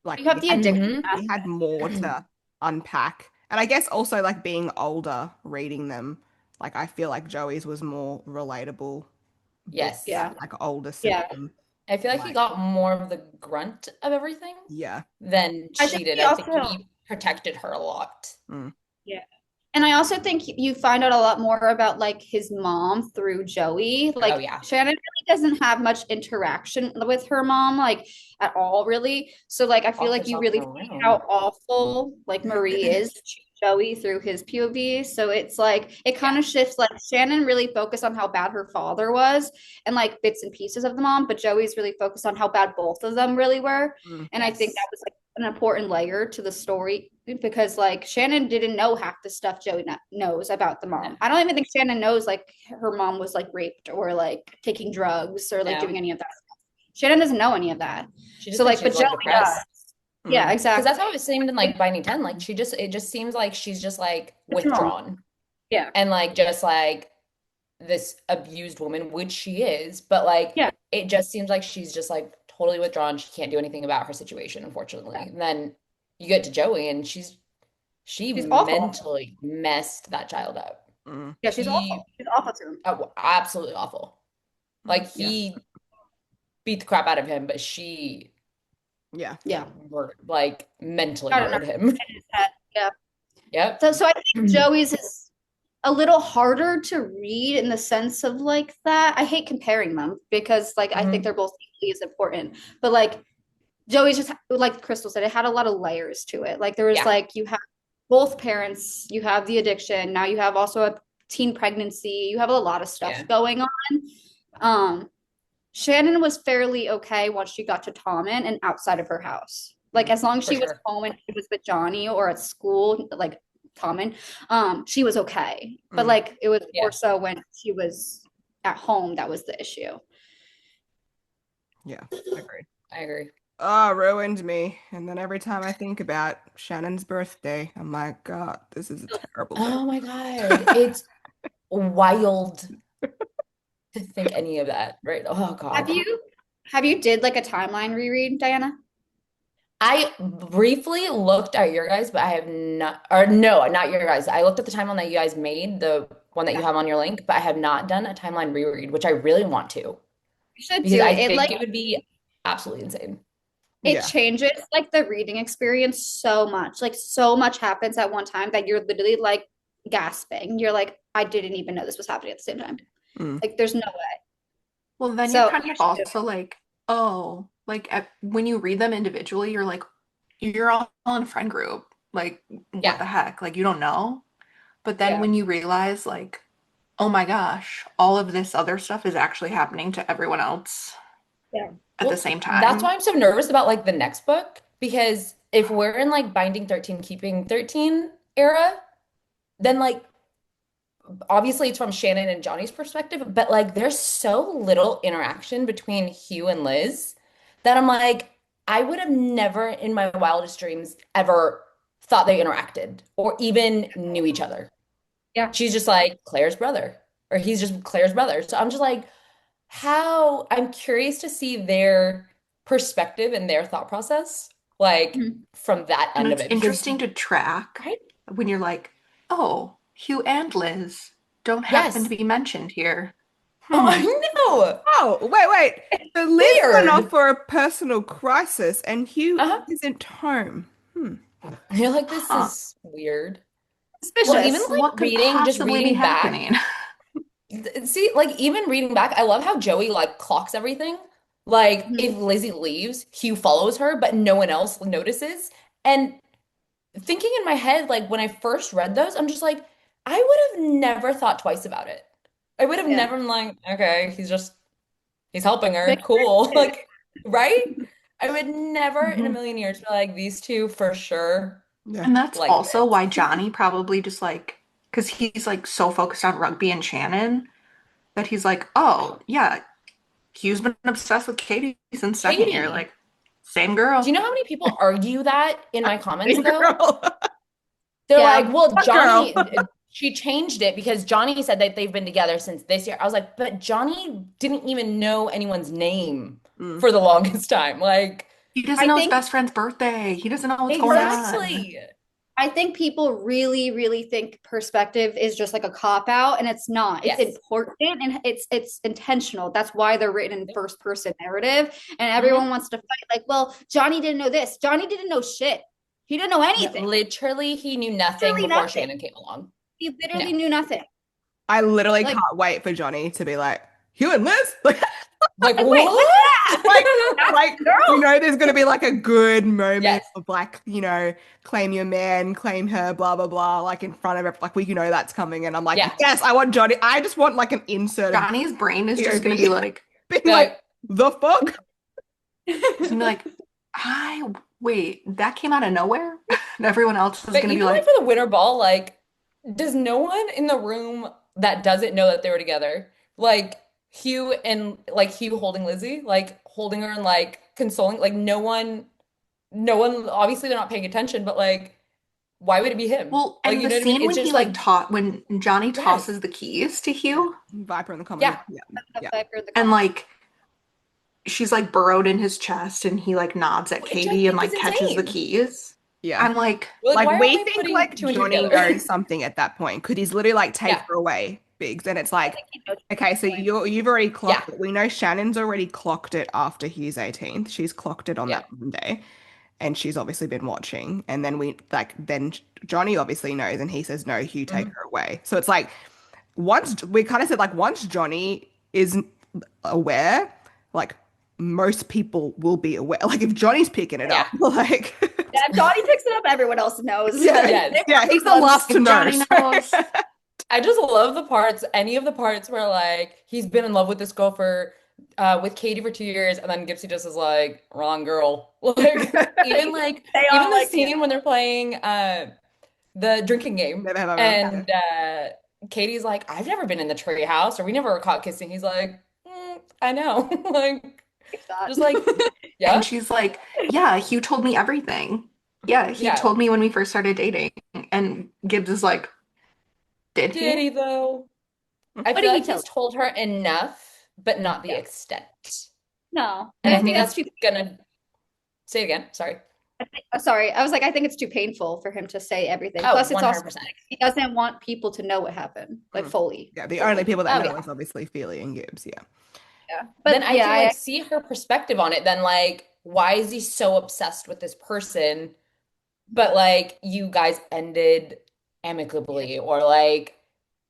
like You have the addiction Hmm. you had more to unpack. And I guess also like being older, reading them, like I feel like Joey's was more relatable book Yes. as Yeah. like older Yeah. sibling. I feel like he Like, got more of the grunt of everything yeah. than I she think did. we I think also, he protected her a lot. Mm. yeah. And I also think you find out a lot more about like his mom through Joey. Oh Like yeah. Shannon really doesn't have much interaction with her mom, like at all, really. So like I feel Locked like you herself in really a see room. how awful like Marie is to Joey through his POV. So it's like it kind Yeah. of shifts. Like Shannon really focused on how bad her father was and like bits and pieces of the mom, but Joey's really focused on how bad both of them really were. Mm. And I think that Yes. was like an important layer to the story because like Shannon didn't know half the stuff Joey knows about the No. mom. I don't even think Shannon knows like her mom was like raped or like taking drugs or like doing No. any of that. Shannon doesn't know any of that. She just So thinks like, but she's Joey like does. depressed. Yeah, Mm. Because exactly. that's how it seemed in like Binding 10. Like it just seems like she's just like Withdrawn. withdrawn Yeah. and like just like this abused woman, which she is, but like Yeah. it just seems like she's just like totally withdrawn. She can't do anything about her situation, unfortunately. And then you get to Joey and she She's awful. mentally messed that child up. Mm. Yeah, she's awful. He She's awful to him. oh, absolutely awful. Like Yeah. he beat the crap out of him, but she Yeah. Yeah. like mentally Got it murdered him. in his head. Yeah. Yep. So I think Joey's is a little harder to read in the sense of like that. I hate comparing them because like I think Mhm. they're both equally as important. But like Joey's just like Krystel said, it had a lot of layers to it. Like there was Yeah. like you have both parents, you have the addiction, now you have also a teen pregnancy, you have a lot of stuff Yeah. going on. Um, Shannon was fairly okay once she got to Tommen and outside of her house. Like as long as For she was sure. home and she was with Johnny or at school, like Tommen, she was okay. But Mm. like it was more Yeah. so when she was at home that was the issue. Yeah. I agree. I agree. Oh, ruined me. And then every time I think about Shannon's birthday, I'm like, God, this is a terrible book. Oh my God. It's wild to think any of that, right? Oh Have God. you did like a timeline reread, Diana? I briefly looked at your guys, but I have not, or no, not your guys. I looked at the timeline that you guys made, the one that you Yeah, have on your link, but I have not done a timeline reread, which I really want to you should because do I it. It think like it would be absolutely insane. it Yeah. changes like the reading experience so much. Like so much happens at one time that you're literally like gasping. You're like, I didn't even know this was happening at the same time. Mm. Like there's no way. Well, then you're So kind of also like, oh, like when you read them individually, you're like, you're all in a friend group. Like, what Yeah. the heck? Like, you don't know. But then yeah, when you realize, like, oh my gosh, all of this other stuff is actually happening to everyone else yeah. at the Well, same that's why time. I'm so nervous about like the next book because if we're in like Binding 13, Keeping 13 era, then like obviously it's from Shannon and Johnny's perspective, but like there's so little interaction between Hugh and Liz that I'm like, I would have never in my wildest dreams ever thought they interacted or even knew each other. Yeah. She's just like Claire's brother, or he's just Claire's brother. So I'm just like, how I'm curious to see their perspective and their thought process, like Mhm. from that And end of it's it. Because, interesting to track right? when you're like, oh, Hugh and Liz don't happen to Yes. be mentioned here. Oh, Hmm. I know. Oh, wait. So Liz went off Weird. for a personal crisis and Hugh Uh-huh. isn't home. Hmm. You're like, this Huh. is weird. Well, even Suspicious. like What could just possibly be reading back, happening? see, like even reading back, I love how Joey like clocks everything. Like Mhm. if Lizzie leaves, Hugh follows her, but no one else notices. And thinking in my head, like when I first read those, I'm just like, I would have never thought twice about it. I would have Yeah. never been like, okay, he's helping her. Victor Cool. is. Like, right? I would never in a Mhm. million years be like, these two for sure Yeah. And that's like also this. why Johnny probably just like, because he's like so focused on rugby and Shannon that he's like, oh, yeah, Hugh's been obsessed with Katie since second year. Katie. Like, same Do girl. you know how many people argue that in my comments Same though? girl. They're Yeah. like, well, What girl? she changed it because Johnny said that they've been together since this year. I was like, but Johnny didn't even know anyone's name Mm. for the longest time. Like, He doesn't I know his think best friend's birthday. He doesn't know what's going on. exactly. I think people really, really think perspective is just like a cop out, and it's not. It's Yes. important and it's intentional. That's why they're written in Yep. first person narrative. And Mhm. everyone wants to fight, like, well, Johnny didn't know this. Johnny didn't know shit. He didn't know No, anything. literally, he knew nothing Literally before nothing. Shannon came along. He No. literally knew nothing. I literally Like, can't wait for Johnny to be like, Hugh and Liz? Like, Like, wait, what's what? like, that? like we Girl. know there's gonna be like a good moment Yes. of like, claim your man, claim her, blah blah blah, like in front of it, like that's coming, and I'm like, Yeah. yes, I want Johnny. I just want like an insert of Johnny's brain is just going to be POV like, being Be like, like, the fuck? he's going to be like, wait, that came out of nowhere? And everyone else is but going to be even like like, for the winter ball, like, does no one in the room that doesn't know that they were together, like Hugh holding Lizzie, like holding her and like consoling, like no one, obviously they're not paying attention, but like, why would it be him? well, Like, and you the know what I mean? scene It's when he just like like, taught, when Johnny tosses yes, the keys to Yeah. Hugh, Viper in the comments. yeah, Yeah, The yeah, Viper in the and comments. like, she's like burrowed in his chest and he like nods at which I Katie and think is like catches the insane. keys. yeah. I'm like, Like, Like why aren't we we think putting like two and two Johnny together? knows something at that point. Could he's literally like take Yeah, her away, Biggs? And it's I like, think he knows okay, so point. you've already yeah, clocked it. We know Shannon's already clocked it after Hugh's 18th. She's clocked it on yeah. that Monday, and she's obviously been watching. And then then Johnny obviously knows, and he says, no, Hugh, take Mhm. her away. So it's like once we kind of said like once Johnny is aware, like most people will be aware. Like if Johnny's picking it Yeah, up, like Yeah, if Johnny picks it up, everyone else knows. yeah, yes. They yeah, were he's the the ones. last to if know. Johnny knows, I just love the parts, any of the parts where like he's been in love with this girl for with Katie for 2 years, and then Gipsy just is like, wrong girl. Like They even are the like, yeah. scene when they're playing the drinking game Never have I ever. Yeah, and Katie's like, I've never been in the tree house or we never were caught kissing. He's like, I know. Like like that. just like, and yeah, she's like, yeah, Hugh told me everything. Yeah, he yeah. told me when we first started dating. And Gibbs is like, did Did he? he though? I What feel did he like tell he's you? told her enough, but not the Yeah. extent. No. And And I I think think that's that's too, gonna say it again. Sorry. sorry. I was like, I think it's too painful for him to say everything. Oh, Plus, it's also 100%. like, he doesn't want people to know what happened, like Mm. fully. Yeah, the only Fully. people that Oh know yeah. is obviously Feely and Gibbs. Yeah. Yeah. Then But I yeah, can I like see her perspective on it. Then like, why is he so obsessed with this person? But like, you guys ended amicably, or like,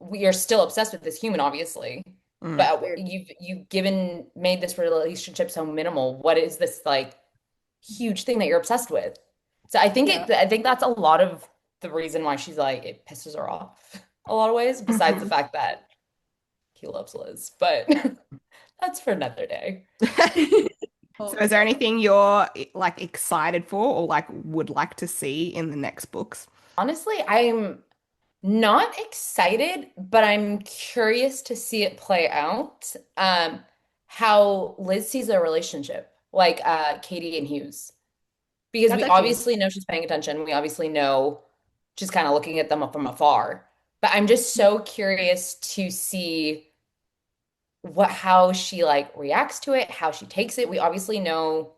we are still obsessed with this human, obviously. Mm. But weird. you've given made this relationship so minimal. What is this like huge thing that you're obsessed with? So Yeah. I think that's a lot of the reason why she's like it pisses her off a lot of ways, besides the Mhm. fact that he loves Liz. But that's for another day. Oh So my is there God. anything you're like excited for or like would like to see in the next books? Honestly, I'm not excited, but I'm curious to see it play out. How Liz sees their relationship, like Katie and Hughes. Because That's we actually obviously know she's paying attention. We obviously know she's kind of looking at them from afar. But I'm just so curious to see how she like reacts to it, how she takes it. We obviously know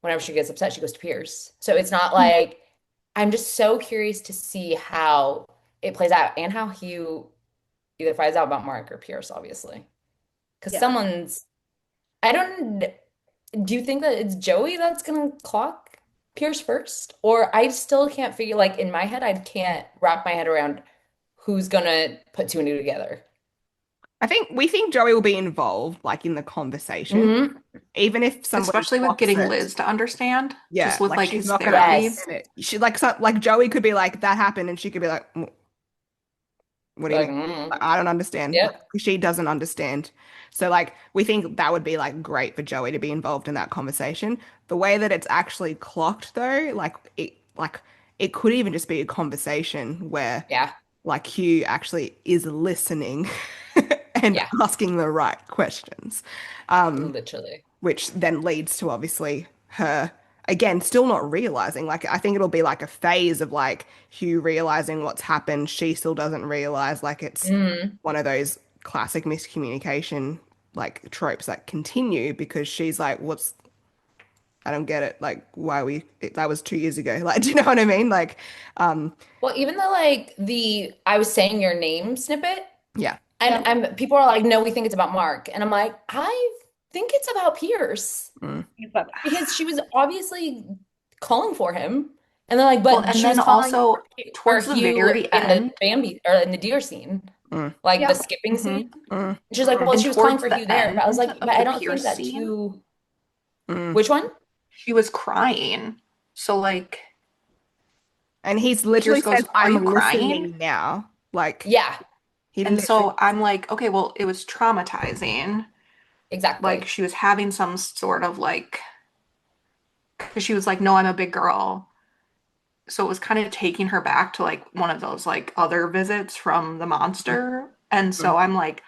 whenever she gets upset, she goes to Pierce. So it's not like I'm just so curious to see how it plays out and how Hugh either finds out about Mark or Pierce, obviously. Because yeah. I don't, do you think that it's Joey that's gonna clock Pierce first? Or I still can't figure, like in my head, I can't wrap my head around who's gonna put two and two together. I think we think Joey will be involved, like in the conversation, Hmm. even if somebody Especially with clocks getting it. Liz to understand, Yeah, just with like like she's his not gonna therapy. Yes. understand it. She like Joey could be like that happened, and she could be like, what do you Like, mean? Like, I don't understand. Like, yep. she doesn't understand. So like we think that would be like great for Joey to be involved in that conversation. The way that it's actually clocked though, like it could even just be a conversation where Yeah. like Hugh actually is listening and Yeah. asking the right questions. Um, Literally. which then leads to obviously her again still not realizing. Like I think it'll be like a phase of like Hugh realizing what's happened, she still doesn't realize. Like it's Hmm. one of those classic miscommunication like tropes that continue because she's like, what's I don't get it. Like why we that was 2 years ago. Like do you know what I mean? Like Well, even the like the I was saying your name snippet, yeah. Yeah. and people are like, no, we think it's about Mark. And I'm like, I think it's about Pierce Mm. because she was obviously calling for him. And they're like, Well, but and she was then calling also for towards the Hugh very in the end, Bambi or in the deer scene, Mm. like the Yeah. skipping scene. mhm, Mm. And she's like, well, and she was calling towards for Hugh the there. But I was end like, but of I the don't think Pierce that scene, too. Mm. Which one? she was crying. So like And he's literally Pierce says, goes, "Are you I'm crying?" listening now. Like Yeah, he And literally so I'm like, okay, well, it was traumatizing. Like exactly. she was having some sort of like, because she was like, no, I'm a big girl. So it was kind of taking her back to like one of those like other visits from the monster. And so Mm. I'm like,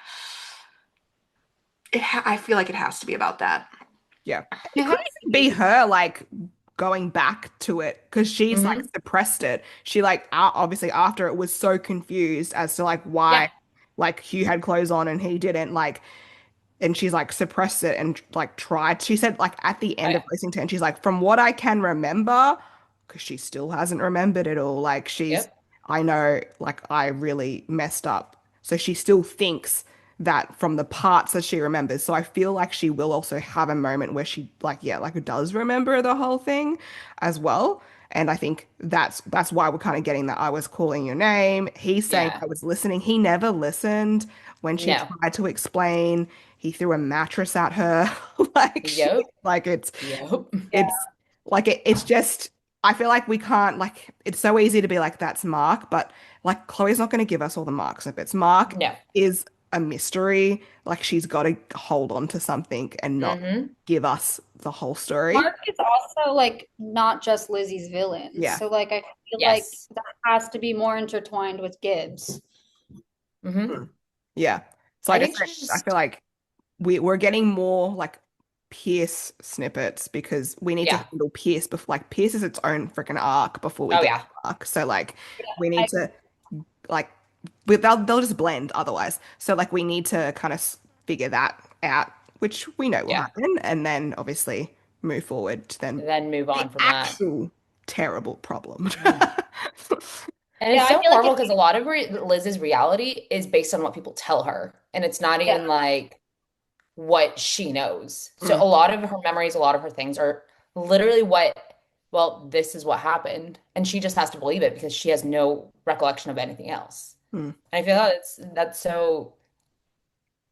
I feel like it has to be about that. Yeah. It It could has to even be be. her like going back to it because she's like Hmm. suppressed it. She like obviously after it was so confused as to like Yeah. why like Hugh had clothes on and he didn't like and she's like suppressed it and like tried. She said like at the Oh end of yeah. Racing 10, she's like, from what I can remember, because she still hasn't remembered it all. Like Yep. I know like I really messed up. So she still thinks that from the parts that she remembers. So I feel like she will also have a moment where she like, yeah, like does remember the whole thing as well. And I think that's why we're kind of getting that I was calling your name. He's saying Yeah. I was listening. He never listened when she No. tried to explain. He threw a mattress at her. Like Yep. like Yep. it's like it's just I feel like we can't like it's so easy to be like that's Mark, but like Chloe's not going to give us all the marks if it's Mark No. is a mystery. Like she's got to hold on to something and not Hmm. give us the whole story. Mark is also like not just Lizzie's villain. Yeah. So like I feel like Yes. that has to be more intertwined with Gibbs. Hmm. Mm. Yeah. So I think she's I feel just, like we're getting more like Pierce snippets because we need to yeah. handle Pierce before like Pierce is its own freaking arc before we Oh, get yeah. to arc. So like we I need to like they'll just blend otherwise. So like we need to kind of figure that out, which we know will Yeah. happen, and then obviously move forward to then Then move the on from that. actual terrible problem. Mm. And yeah, it's I so feel like horrible if because a lot of Liz's reality is based on what people tell her. And it's not yeah, even like what she knows. So Mm, a lot of her memories, a lot of her things are literally well, this is what happened. And she just has to believe it because she has no recollection of anything else. mm. And I feel that's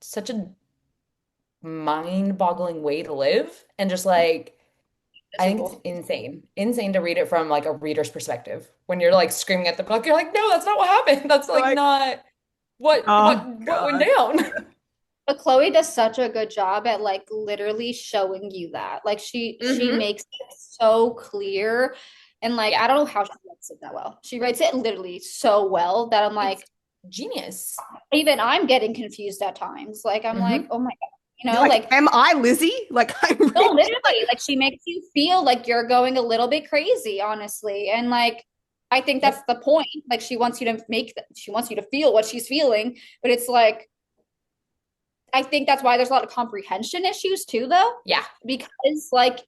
such a mind-boggling way to live. And just like I think it's miserable. insane. Insane to read it from like a reader's perspective. When you're like screaming at the book, you're like, no, that's not what happened. That's like Like, not what oh what went God. down. But Chloe does such a good job at like literally showing you that. Like she Hmm. makes it so clear. And like Yeah. I don't know how she writes it that well. She writes it literally so well that I'm It's like, genius. even I'm getting confused at times. Like I'm like, Hmm. oh my God, You're like, like am I Lizzie? Like I'm no, really literally, like she makes you feel like you're going a little bit crazy, honestly. And like I think that's Yep. the point. Like she wants you to feel what she's feeling, but it's like I think that's why there's a lot of comprehension issues too, though, Yeah. because like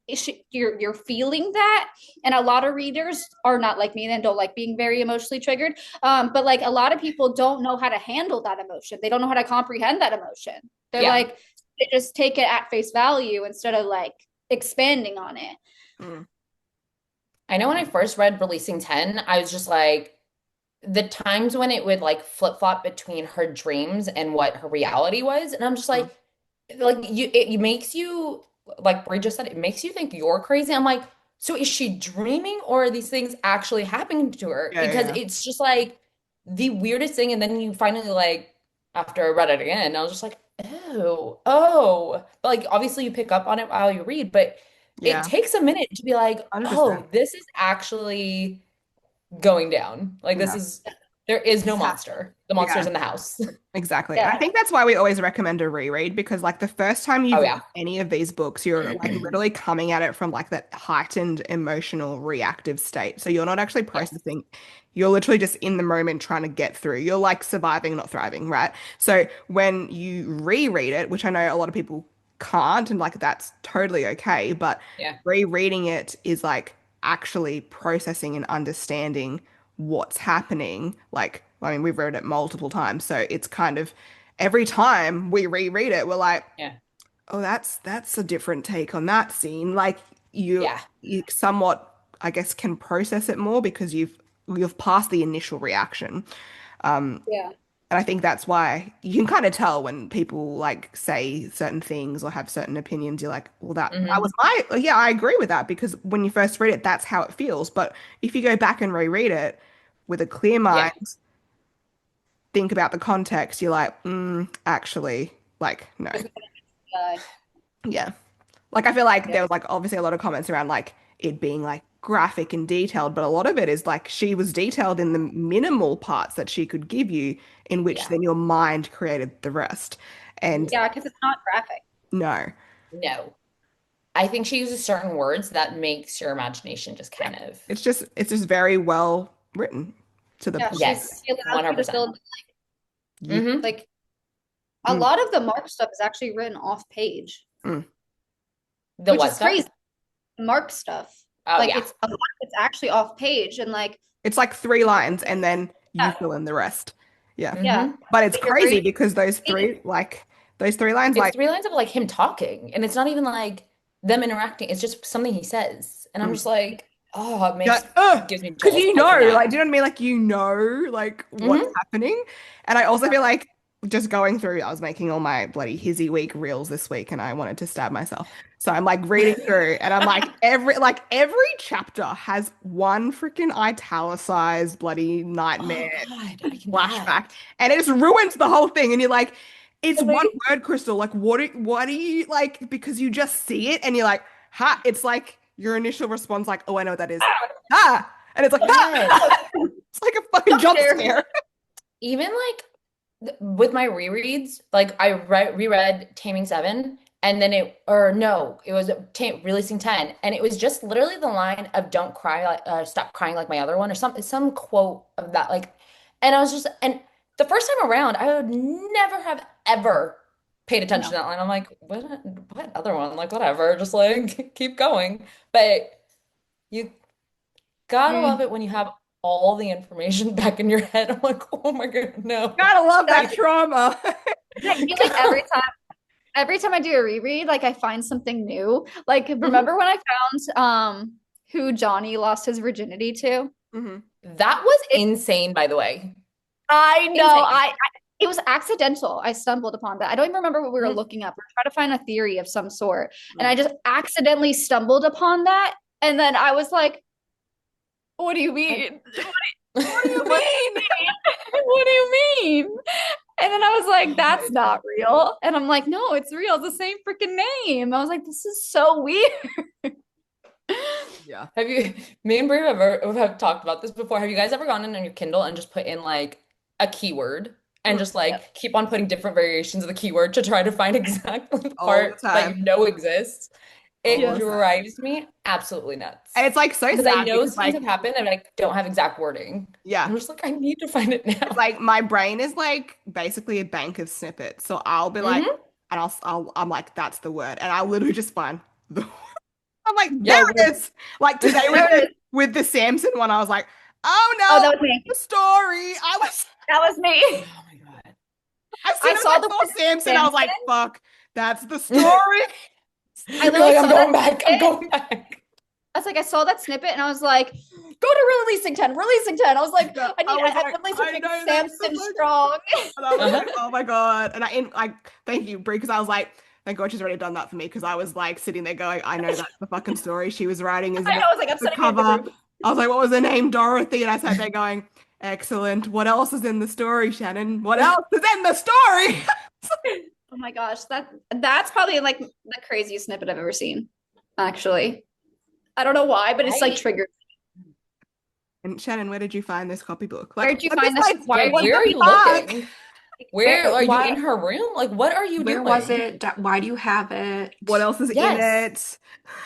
you're feeling that, and a lot of readers are not like me and don't like being very emotionally triggered. But like a lot of people don't know how to handle that emotion. They don't know how to comprehend that emotion. They're Yeah. like they just take it at face value instead of like expanding on it. Mm, I know when I first read Releasing 10, I was just like, the times when it would like flip-flop between her dreams and what her reality was, and I'm just like you it makes you like Brie just said, it makes you think you're crazy. I'm like, so is she dreaming or are these things actually happening to her? Yeah, Because yeah, it's just like the weirdest thing, and then you finally like after I read it again, I was just like, oh. But like obviously you pick up on it while you read, but it yeah, takes a minute to be like, oh, 100%. this is actually going down. Like this Yeah. is there is no Exactly. monster. The monster's Yeah. in the house. Exactly. I Yeah. think that's why we always recommend a reread because like the first time Oh you've read yeah. any of these books, you're like literally coming at it from like that heightened emotional reactive state. So you're not actually Yes. processing. You're literally just in the moment trying to get through. You're like surviving, not thriving, right? So when you reread it, which I know a lot of people can't, and like that's totally okay, but Yeah. rereading it is like actually processing and understanding what's happening. Like, I mean, we've read it multiple times, so it's kind of every time we reread it, we're like, Yeah. oh, that's a different take on that scene. Like you Yeah. you somewhat, I guess, can process it more because you've passed the initial reaction. Yeah. And I think that's why you can kind of tell when people like say certain things or have certain opinions. You're like, well, that was Hmm. yeah, I agree with that because when you first read it, that's how it feels. But if you go back and reread it with a clear Yeah. mind, think about the context, you're like, actually, like, no. Uh, Yeah. Like, I feel like yeah. there was like obviously a lot of comments around like it being like graphic and detailed, but a lot of it is like she was detailed in the minimal parts that she could give you, in which Yeah. then your mind created the rest. And Yeah, because it's not graphic. no, No. I think she uses certain words that makes your imagination just kind of it's just very well written to the Yeah, point. yes, she allows you to 100%. build Yeah. Hmm. like a Mm, lot of the Mark stuff is actually written off page, mm. The which what is stuff? crazy. Mark stuff. Oh Like yeah. it's a lot of it's actually off page and like It's like three lines and then you yeah, fill in the rest. Yeah. yeah. Hmm. But it's But you're crazy reading because those three lines, It's like, 3 lines of like him talking, and it's not even like them interacting. It's just something he says, and I'm mm. just like, oh, it Yeah, makes gives me because chills typing like, that. do you know what I mean? Like, like what's Hmm. happening. And I also feel like just going through, I was making all my bloody Hizzy Week reels this week, and I wanted to stab myself. So I'm like reading through, and I'm like, every chapter has one freaking italicized bloody nightmare Oh God, I flashback, cannot. and it just ruins the whole thing. And you're like, it's one really word, Crystal. Like, what are you like? Because you just see it, and you're like, ha! It's like your initial response, like, oh, I know what that is. Ah, and it's like, Yes. ah! It's like a fucking jump scare. scare. Even like with my rereads, like I reread Taming Seven, and then or no, it was releasing 10, and it was just literally the line of "Don't cry, like stop crying like my other one," or some quote of that, like, and I was just, and the first time around, I would never have ever paid attention No. to that line. I'm like, what other one? Like, whatever, just like keep going. But you gotta love Mm. it when you have all the information back in your head. I'm like, oh my God, no. Gotta love That's that trauma. I feel like every time I do a reread, like I find something new. Like Mhm. remember when I found who Johnny lost his virginity to? Mhm. That was It, insane, by the way. I know Insane. it was accidental. I stumbled upon that. I don't even remember what we were Mhm. looking up. We are trying to find a theory of some sort. And Mm. I just accidentally stumbled upon that. And then I was like, what do you What? mean? What do you What mean? what do you mean? And then I was like, that's God. not real. And I'm like, no, it's real. It's the same freaking name. I was like, this is so weird. Yeah. Have you, me and Brie have talked about this before. Have you guys ever gone in on your Kindle and just put in like a keyword and Mm. just like keep on putting different variations of the keyword to try to find exactly the All the part that time. you know exists? All It the Yes. time. drives me absolutely And nuts it's like so because I sad know because scenes like, have happened and I don't have exact wording. yeah. I'm just like, I need to find it It's now. like my brain is like basically a bank of snippets. So I'll be like, Hmm. and I'm like, that's the word. And I'll literally just find the I'm like, there Yeah. it is. Like today There it is. with the Samson one, I was like, oh Oh, no, that was me. the story. That was me. Oh my God. As soon I as saw I the saw word Samson, I was Samson. like, fuck, that's the story. I You're literally like, I'm saw that going back. I'm snippet. going back. I was like, I saw that snippet and I was like, go to releasing 10, releasing 10. I was like, Yeah, I was like, definitely I something know that so Samson much. strong. And I was like, oh my God. And I thank you, Brie, because I was like, thank God she's already done that for me. Because I was like sitting there going, I know that's the fucking story she was writing, isn't I know, it? I was like, I'm The sending it in the cover. group. I was like, what was her name? Dorothy. And I sat there going, excellent. What else is in the story, Shannon? What else is in the story? Oh my gosh, that's probably like the craziest snippet I've ever seen, actually. I don't know why, but it's like I triggered. And Shannon, where did you find this copybook? Like, Where'd you I'm find just this? like, Why what where are the you fuck? looking? Where are you Why, in her room? Like, what are you where doing? was it? Why do you have it? What else is in Yes.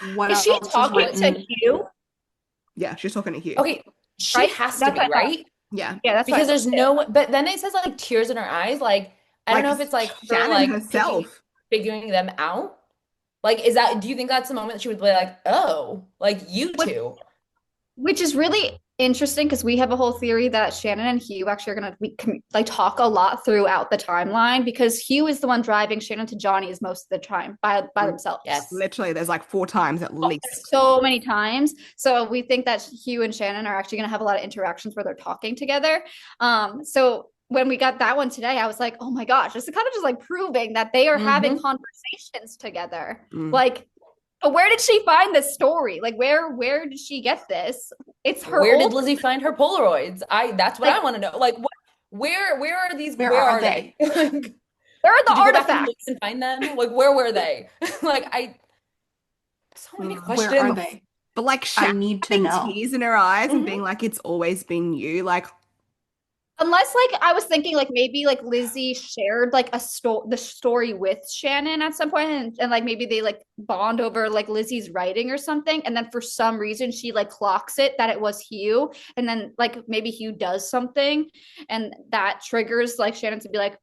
it? What Is she else is talking to written? Hugh? Yeah, she's talking to Hugh. Okay, she Right? has to That's what be, I thought. right? Yeah. Yeah, that's what I Because thought there's too. no, but then it says like tears in her eyes. Like, I don't Like know if it's like her Shannon like herself. figuring them out. Like, do you think that's the moment that she would be like, oh, like you Which, two? which is really interesting because we have a whole theory that Shannon and Hugh actually are gonna like talk a lot throughout the timeline because Hugh is the one driving Shannon to Johnny's most of the time by themselves. Yes. Literally, there's like 4 times at least. So many times. So we think that Hugh and Shannon are actually going to have a lot of interactions where they're talking together. So when we got that one today, I was like, oh my gosh, this is kind of just like proving that they are having Mhm. conversations together. Mm. Like, but where did she find this story? Like, where did she get this? It's her Where did old. Lizzie find her Polaroids? That's what Like, I want to know. Like, what? Where are these? Where Where are are they? they? Like, where are the did you go back and look artifacts? and find them? Like, where were they? Like, so many Where are questions. they? But like I Shannon need to having know. tears in her eyes and Mhm. being like, it's always been you. Like, Unless like I was thinking like maybe like Lizzie shared like the story with Shannon at some point and like maybe they like bond over like Lizzie's writing or something and then for some reason she like clocks it that it was Hugh and then like maybe Hugh does something and that triggers like Shannon to be like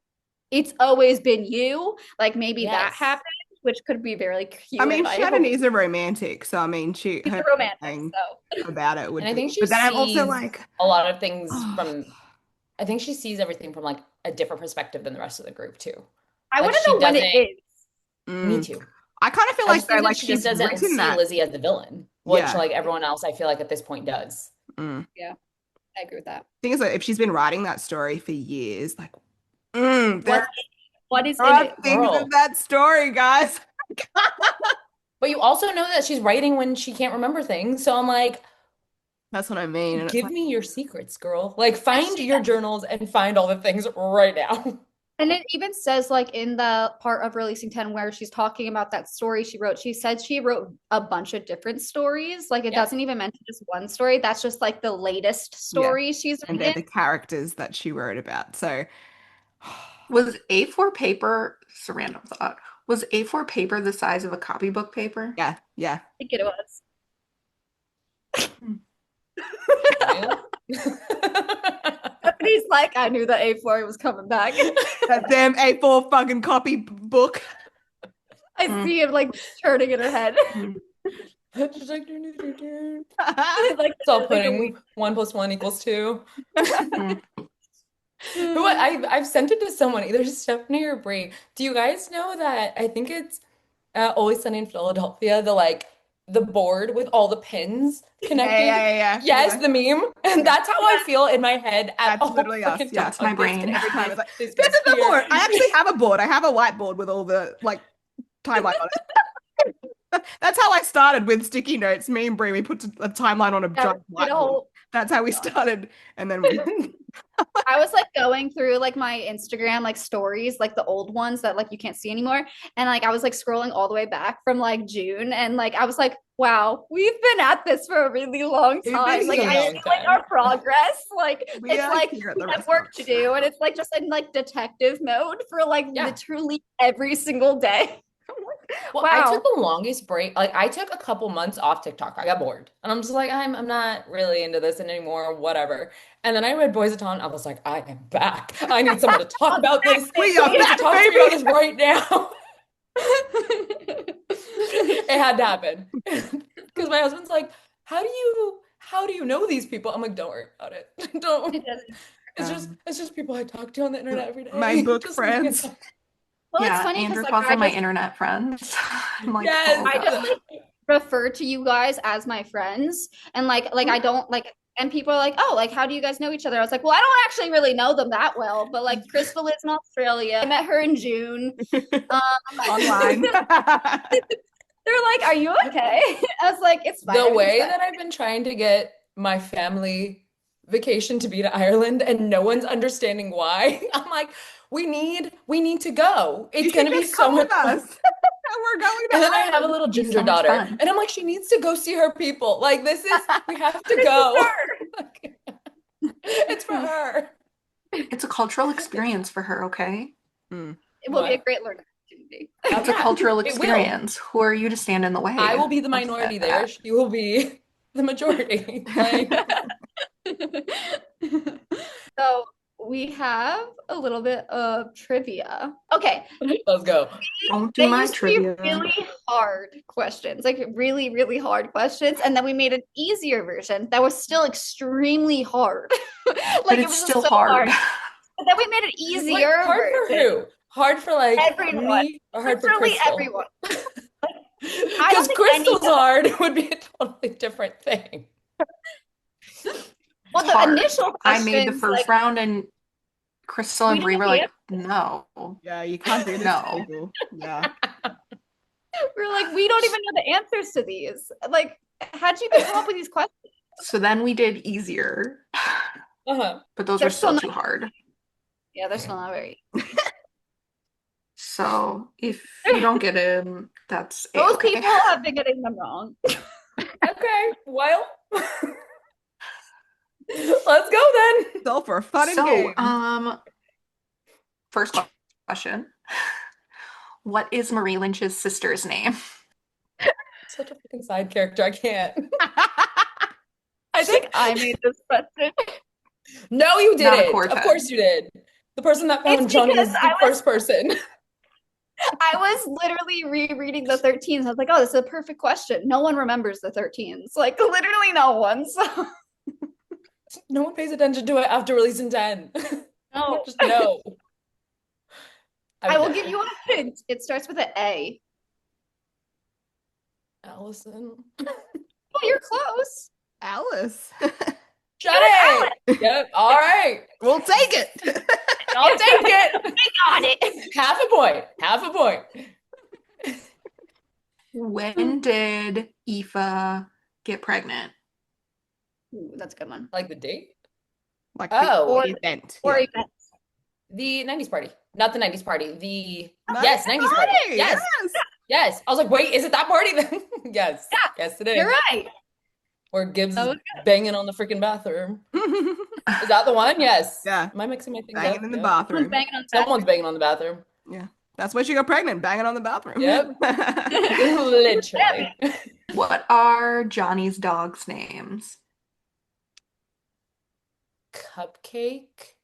it's always been you like maybe that Yes. happened which could be very cute I mean, and I Shannon hope is a romantic, so I mean, she's her a romantic saying so about it would And I be. think she But then I'm also sees like, a lot of things oh, from, I think she sees everything from like a different perspective than the rest of the group too. I Like want to she know when doesn't, it is. me mm. too. I kind of feel I like just though, think that like she just she's doesn't written see that. Lizzie as the villain, which Yeah. like everyone else I feel like at this point does. Mm. Yeah, I agree with that. Thing is, that if she's been writing that story for years, like, there What what is in are it? things in Girl. that story, guys. But you also know that she's writing when she can't remember things. So I'm like, That's what I mean. And it's give like, me your secrets, girl. Like find She your journals and find all the things right now. And it even says, like, in the part of Releasing 10 where she's talking about that story she wrote, she said she wrote a bunch of different stories. Like, it Yeah. doesn't even mention just one story. That's just like the latest story she's and they're written. the characters that she wrote about. So, Was A4 paper, it's a random thought. Was A4 paper the size of a copybook paper? yeah, yeah. I think it was. He's like, I knew that A4 was coming back. That damn A4 fucking copy book. I see him like turning in her head. Mm. She's like, it's Like, all like a putting week. 1 + 1 = 2. Mm. What I've sent it to someone, either Stephanie or Brie. Do you guys know that I think it's Always Sunny in Philadelphia, the board with all the pins connected? Yeah. Yes, the meme. And that's how I feel in my head at That's all literally us. freaking Yeah, That's my time. brain. Every time It's like, this this gets is the here. board. I actually have a board. I have a whiteboard with all the like timeline on it. That's how I started with sticky notes. Me and Brie, we put a timeline on a giant did a whiteboard. whole That's how we started. And then we I was like going through like my Instagram like stories, like the old ones that like you can't see anymore. And like I was like scrolling all the way back from like June and like I was like, wow, we've been at this for a really long We've been time. Like here. I see like our progress. Like We it's are like here at we the have work to restaurant. do. And it's like just in like detective mode for like Yeah. literally every single day. Well, I Wow. took the longest break. Like I took a couple months off TikTok. I got bored. And I'm just like, I'm not really into this anymore, whatever. And then I read Boys of Tommen. I was like, I am back. I need someone to talk about this. We are Someone needs back, to talk to me baby. about this right now. It had to happen. Because my husband's like, how do you know these people? I'm like, don't worry about it. Don't. It doesn't. It's just people I talk to on the internet every day. My book Just friends. Well, Yeah, it's funny Andrew because like calls I them my just internet friends. I'm like, Yes. oh I just God. like refer to you guys as my friends and like I don't like And people are like, oh, like, how do you guys know each other? I was like, well, I don't actually really know them that well, but like Krystel lives in Australia. I met her in June. Online. They're like, are you okay? I was like, it's fine. The way everything's fine. that I've been trying to get my family vacation to be to Ireland and no one's understanding why. I'm like, we need to go. You It's should gonna be just so come much with fun. us. We're going to And then I have a Ireland. little It'd be ginger so much daughter, fun. and I'm like, she needs to go see her people. Like, we have to This is go. her. Like, it's for her. It's a cultural experience for her, okay? Mm. It will be a What? great learning opportunity. Oh, It's a yeah, cultural it will. experience. Who are you to stand in the way I will be the of minority there. that? She will be the majority. Like, So we have a little bit of trivia. Okay, let's go. Don't do they my used to be trivia. really hard questions, like really, really hard questions, and then we made an easier version that was still extremely hard. But Like it it's was just still so hard. But then we made an Like, easier hard for version. who? Hard for like Everyone. me or hard for Literally Krystel? everyone. Because think Krystel's any- hard would be a totally different thing. Well, the Hard. initial I made the questions, first like, round and Krystel and We Bree didn't were have like, no. Yeah, you can't do this No. to people. Yeah. we're like, we don't even know the answers to these. Like, how'd you come up with these questions? So then we did easier, Uh-huh. but those They're are still still too hard. Yeah, they're still not very. So if you don't get them, that's Those okay. people have been getting them wrong. Okay, well, let's go then. It's all for fun and So, games. first question. What is Marie Lynch's sister's name? Such a fucking side character, I can't. I think I made this question. No, you Not a didn't. quartet. Of course you did. The person that found It's Johnny because is the I was- first person. I was literally rereading the 13s. I was like, oh, this is a perfect question. No one remembers the 13s. Like, literally no one. So, No one pays attention to it after releasing 10. no. Just no. I will give you a hint. It starts with an A. Allison. Oh, you're close. Alice. Shut it! Yep, all right. We'll take it. I'll take it. Got it. Half a point. Half a point. When did Aoife get pregnant? Ooh, that's a good one. Like the date? Like Oh. the event. Or Yeah. events. The 90s party. Not the 90s party. The Nice yes, 90s party. party, Yes. Yes. I was like, wait, is it that party then? Yes. Yeah, Yes, it is. You're right. Where Gibbs That is was banging on the freaking bathroom. Is that the one? Yes. Yeah. Am I mixing my things Banging up? in the Yep. bathroom. Someone's banging on the Someone's banging on the bathroom. Yeah. That's why she got pregnant, banging on the bathroom. Yep. Literally. What are Johnny's dogs' names? Cupcake.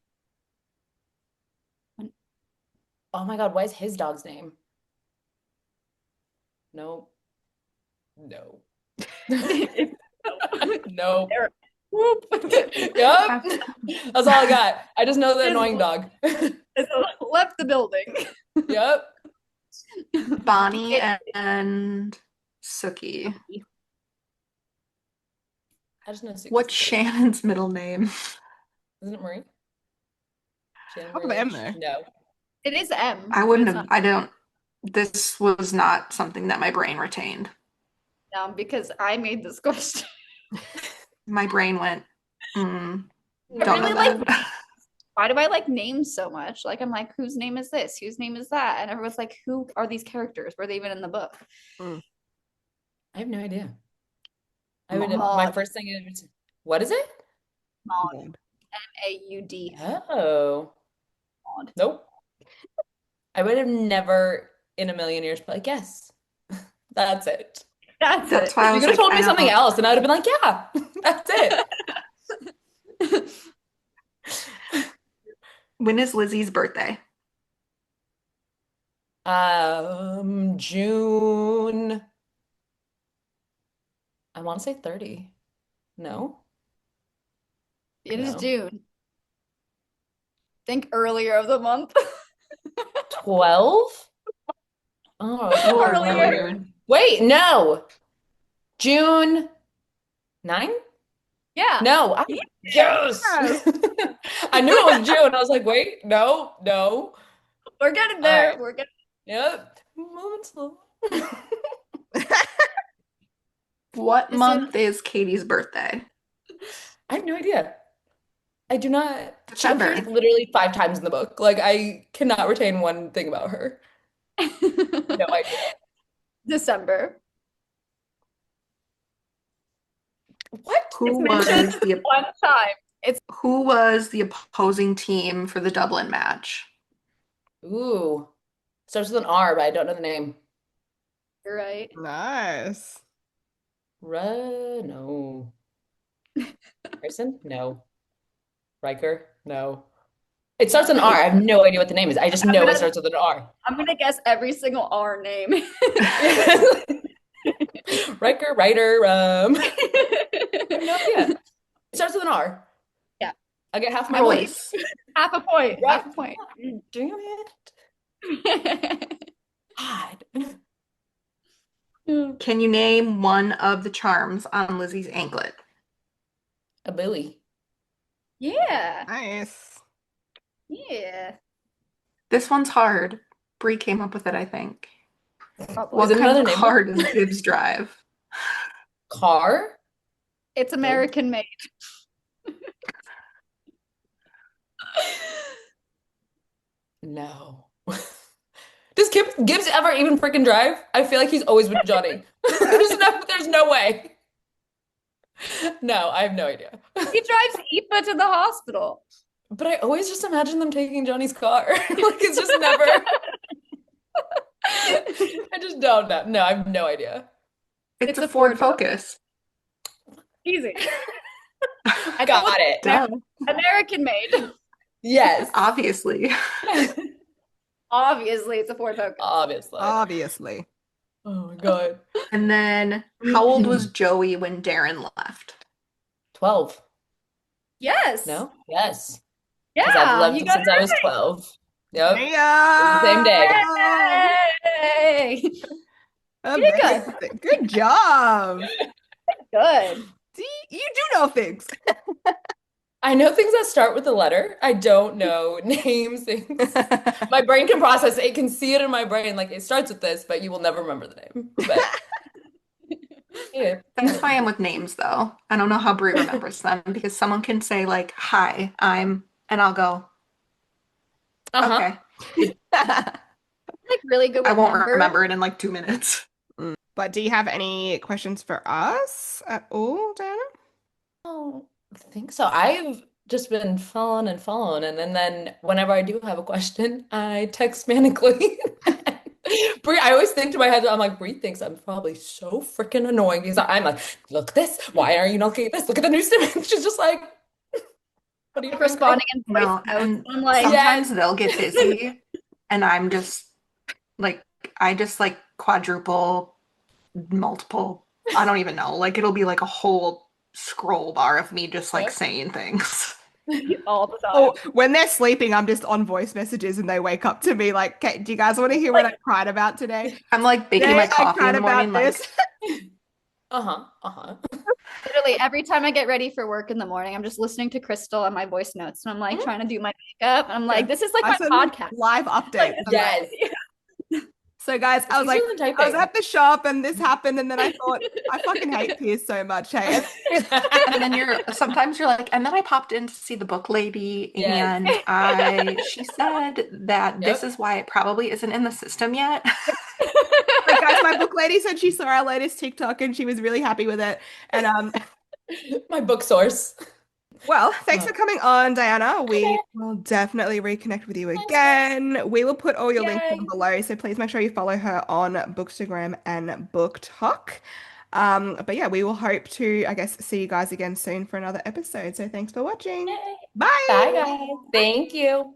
Oh my God, what is his dog's name? No. No. No. Whoop. Yup. That's all I got. I just know the annoying dog. Left the building. Yep. Bonnie and Sookie. I just know Suki's What's the Shannon's middle name? Isn't it Marie? Shannon How come Marie M Lynch? there? No. It is M. I wouldn't It's have, not I don't, this was not something that my brain retained. M because I made this question. My brain went, I don't really know like that. why do I like names so much? Like I'm like, whose name is this? Whose name is that? And everyone's like, who are these characters? Were they even in the book? I have no idea. I would Maud. my first thing is what is it? Maud. M-A-U-D. Oh. Maud. Nope. I would have never in a million years been like, yes. That's it. That's That's it. why I You was could have like, told I me don't something know. else and I would have been like, yeah, that's it. When is Lizzie's birthday? June. I want to say 30. No? It is No. June. Think earlier of the month. 12? Oh, Lord. Earlier. Wait, no. June 9? Yeah. No. Yes. Yes. I knew it was June. I was like, wait, no, no. We're getting All there. right. We're getting Yep. Moving slow. What This is month is Katie's birthday? I have no idea. I do not. She December. appears literally 5 times in the book. Like I cannot retain one thing about her. No idea. December. What? Who It's mentioned was the one time. who was the opposing team for the Dublin match? Ooh. Starts with an R, but I don't know the name. You're right. Nice. No. Person? No. Riker? No. It starts with an R. I have no idea what the name is. I just know it starts with an R. I'm gonna guess every single R name. Riker, writer, I have no idea. It starts with an R. Yeah. I get half my point. Royce. Half a point. Right. Half a point. Damn it. God. Can you name one of the charms on Lizzie's anklet? A buoy. Yeah. Nice. Yeah. This one's hard. Bree came up with it, I think. Probably. What it kind another of name? car does Bibbs drive? Car? It's American made. No. Does Gibbs ever even freaking drive? I feel like he's always with Johnny. There's no way. No, I have no idea. He drives Aoife to the hospital. But I always just imagine them taking Johnny's car. Like it's just never. I just don't know. No, I have no idea. It's a Ford Focus. Easy. I got it. Duh. American made. Yes. Obviously. Obviously, it's a Ford Focus. Obviously. Obviously. Oh my God. And then, how old was Joey when Darren left? 12. Yes. No? Yes. Because Yeah. I've loved You him got since I was 12. Yep. Yeah. Same day. Hey. Amazing. Good job. Good. See, you do know things. I know things that start with a letter. I don't know names, things. My brain can process it. It can see it in my brain. Like it starts with this, but you will never remember the name. But yeah. That's how I am with names, though. I don't know how Brie remembers them because someone can say, like, hi, and I'll go, Uh-huh. okay. Like really good I with won't numbers. remember it in like 2 minutes. But do you have any questions for us at all, Diana? Oh, I think so. I've just been following and then whenever I do have a question, I text manically. Brie, I always think to my head, I'm like, Brie thinks I'm probably so freaking annoying because I'm like, look at this. Why are you not looking at this? Look at the new stimulus. She's just like, what are you Responding in voice No, notes. and I'm like, sometimes Yes. they'll get busy and I'm just like, I just like quadruple, multiple, I don't even know. Like it'll be like a whole scroll bar of me just like Yep. saying things. all the time. Oh, when they're sleeping, I'm just on voice messages and they wake up to me like, okay, do you guys want to hear what I cried about today? I'm like baking Today my I coffee cried in the morning, about like, this. Uh-huh. Uh-huh. Literally every time I get ready for work in the morning, I'm just listening to Crystal on my voice notes and I'm like trying to do my makeup. And I'm like, this is like I my send them podcast. live updates. I'm like, Yes. so guys, I was Easier like, than I was typing. at the shop and this happened, and then I thought, I fucking hate Pierce so much. Hey, and then sometimes you're like, and then I popped in to see the book lady Yes. and she said that this Yep. is why it probably isn't in the system yet. like guys, my book lady said she saw our latest TikTok and she was really happy with it. And My book source. well, thanks for coming on, Diana. We will definitely reconnect with you again. We will put all your links down Yay. below, so please make sure you follow her on Bookstagram and BookTok. But yeah, we will hope to, I guess, see you guys again soon for another episode. So thanks for watching. Yay. Bye. Bye, guys. Thank you.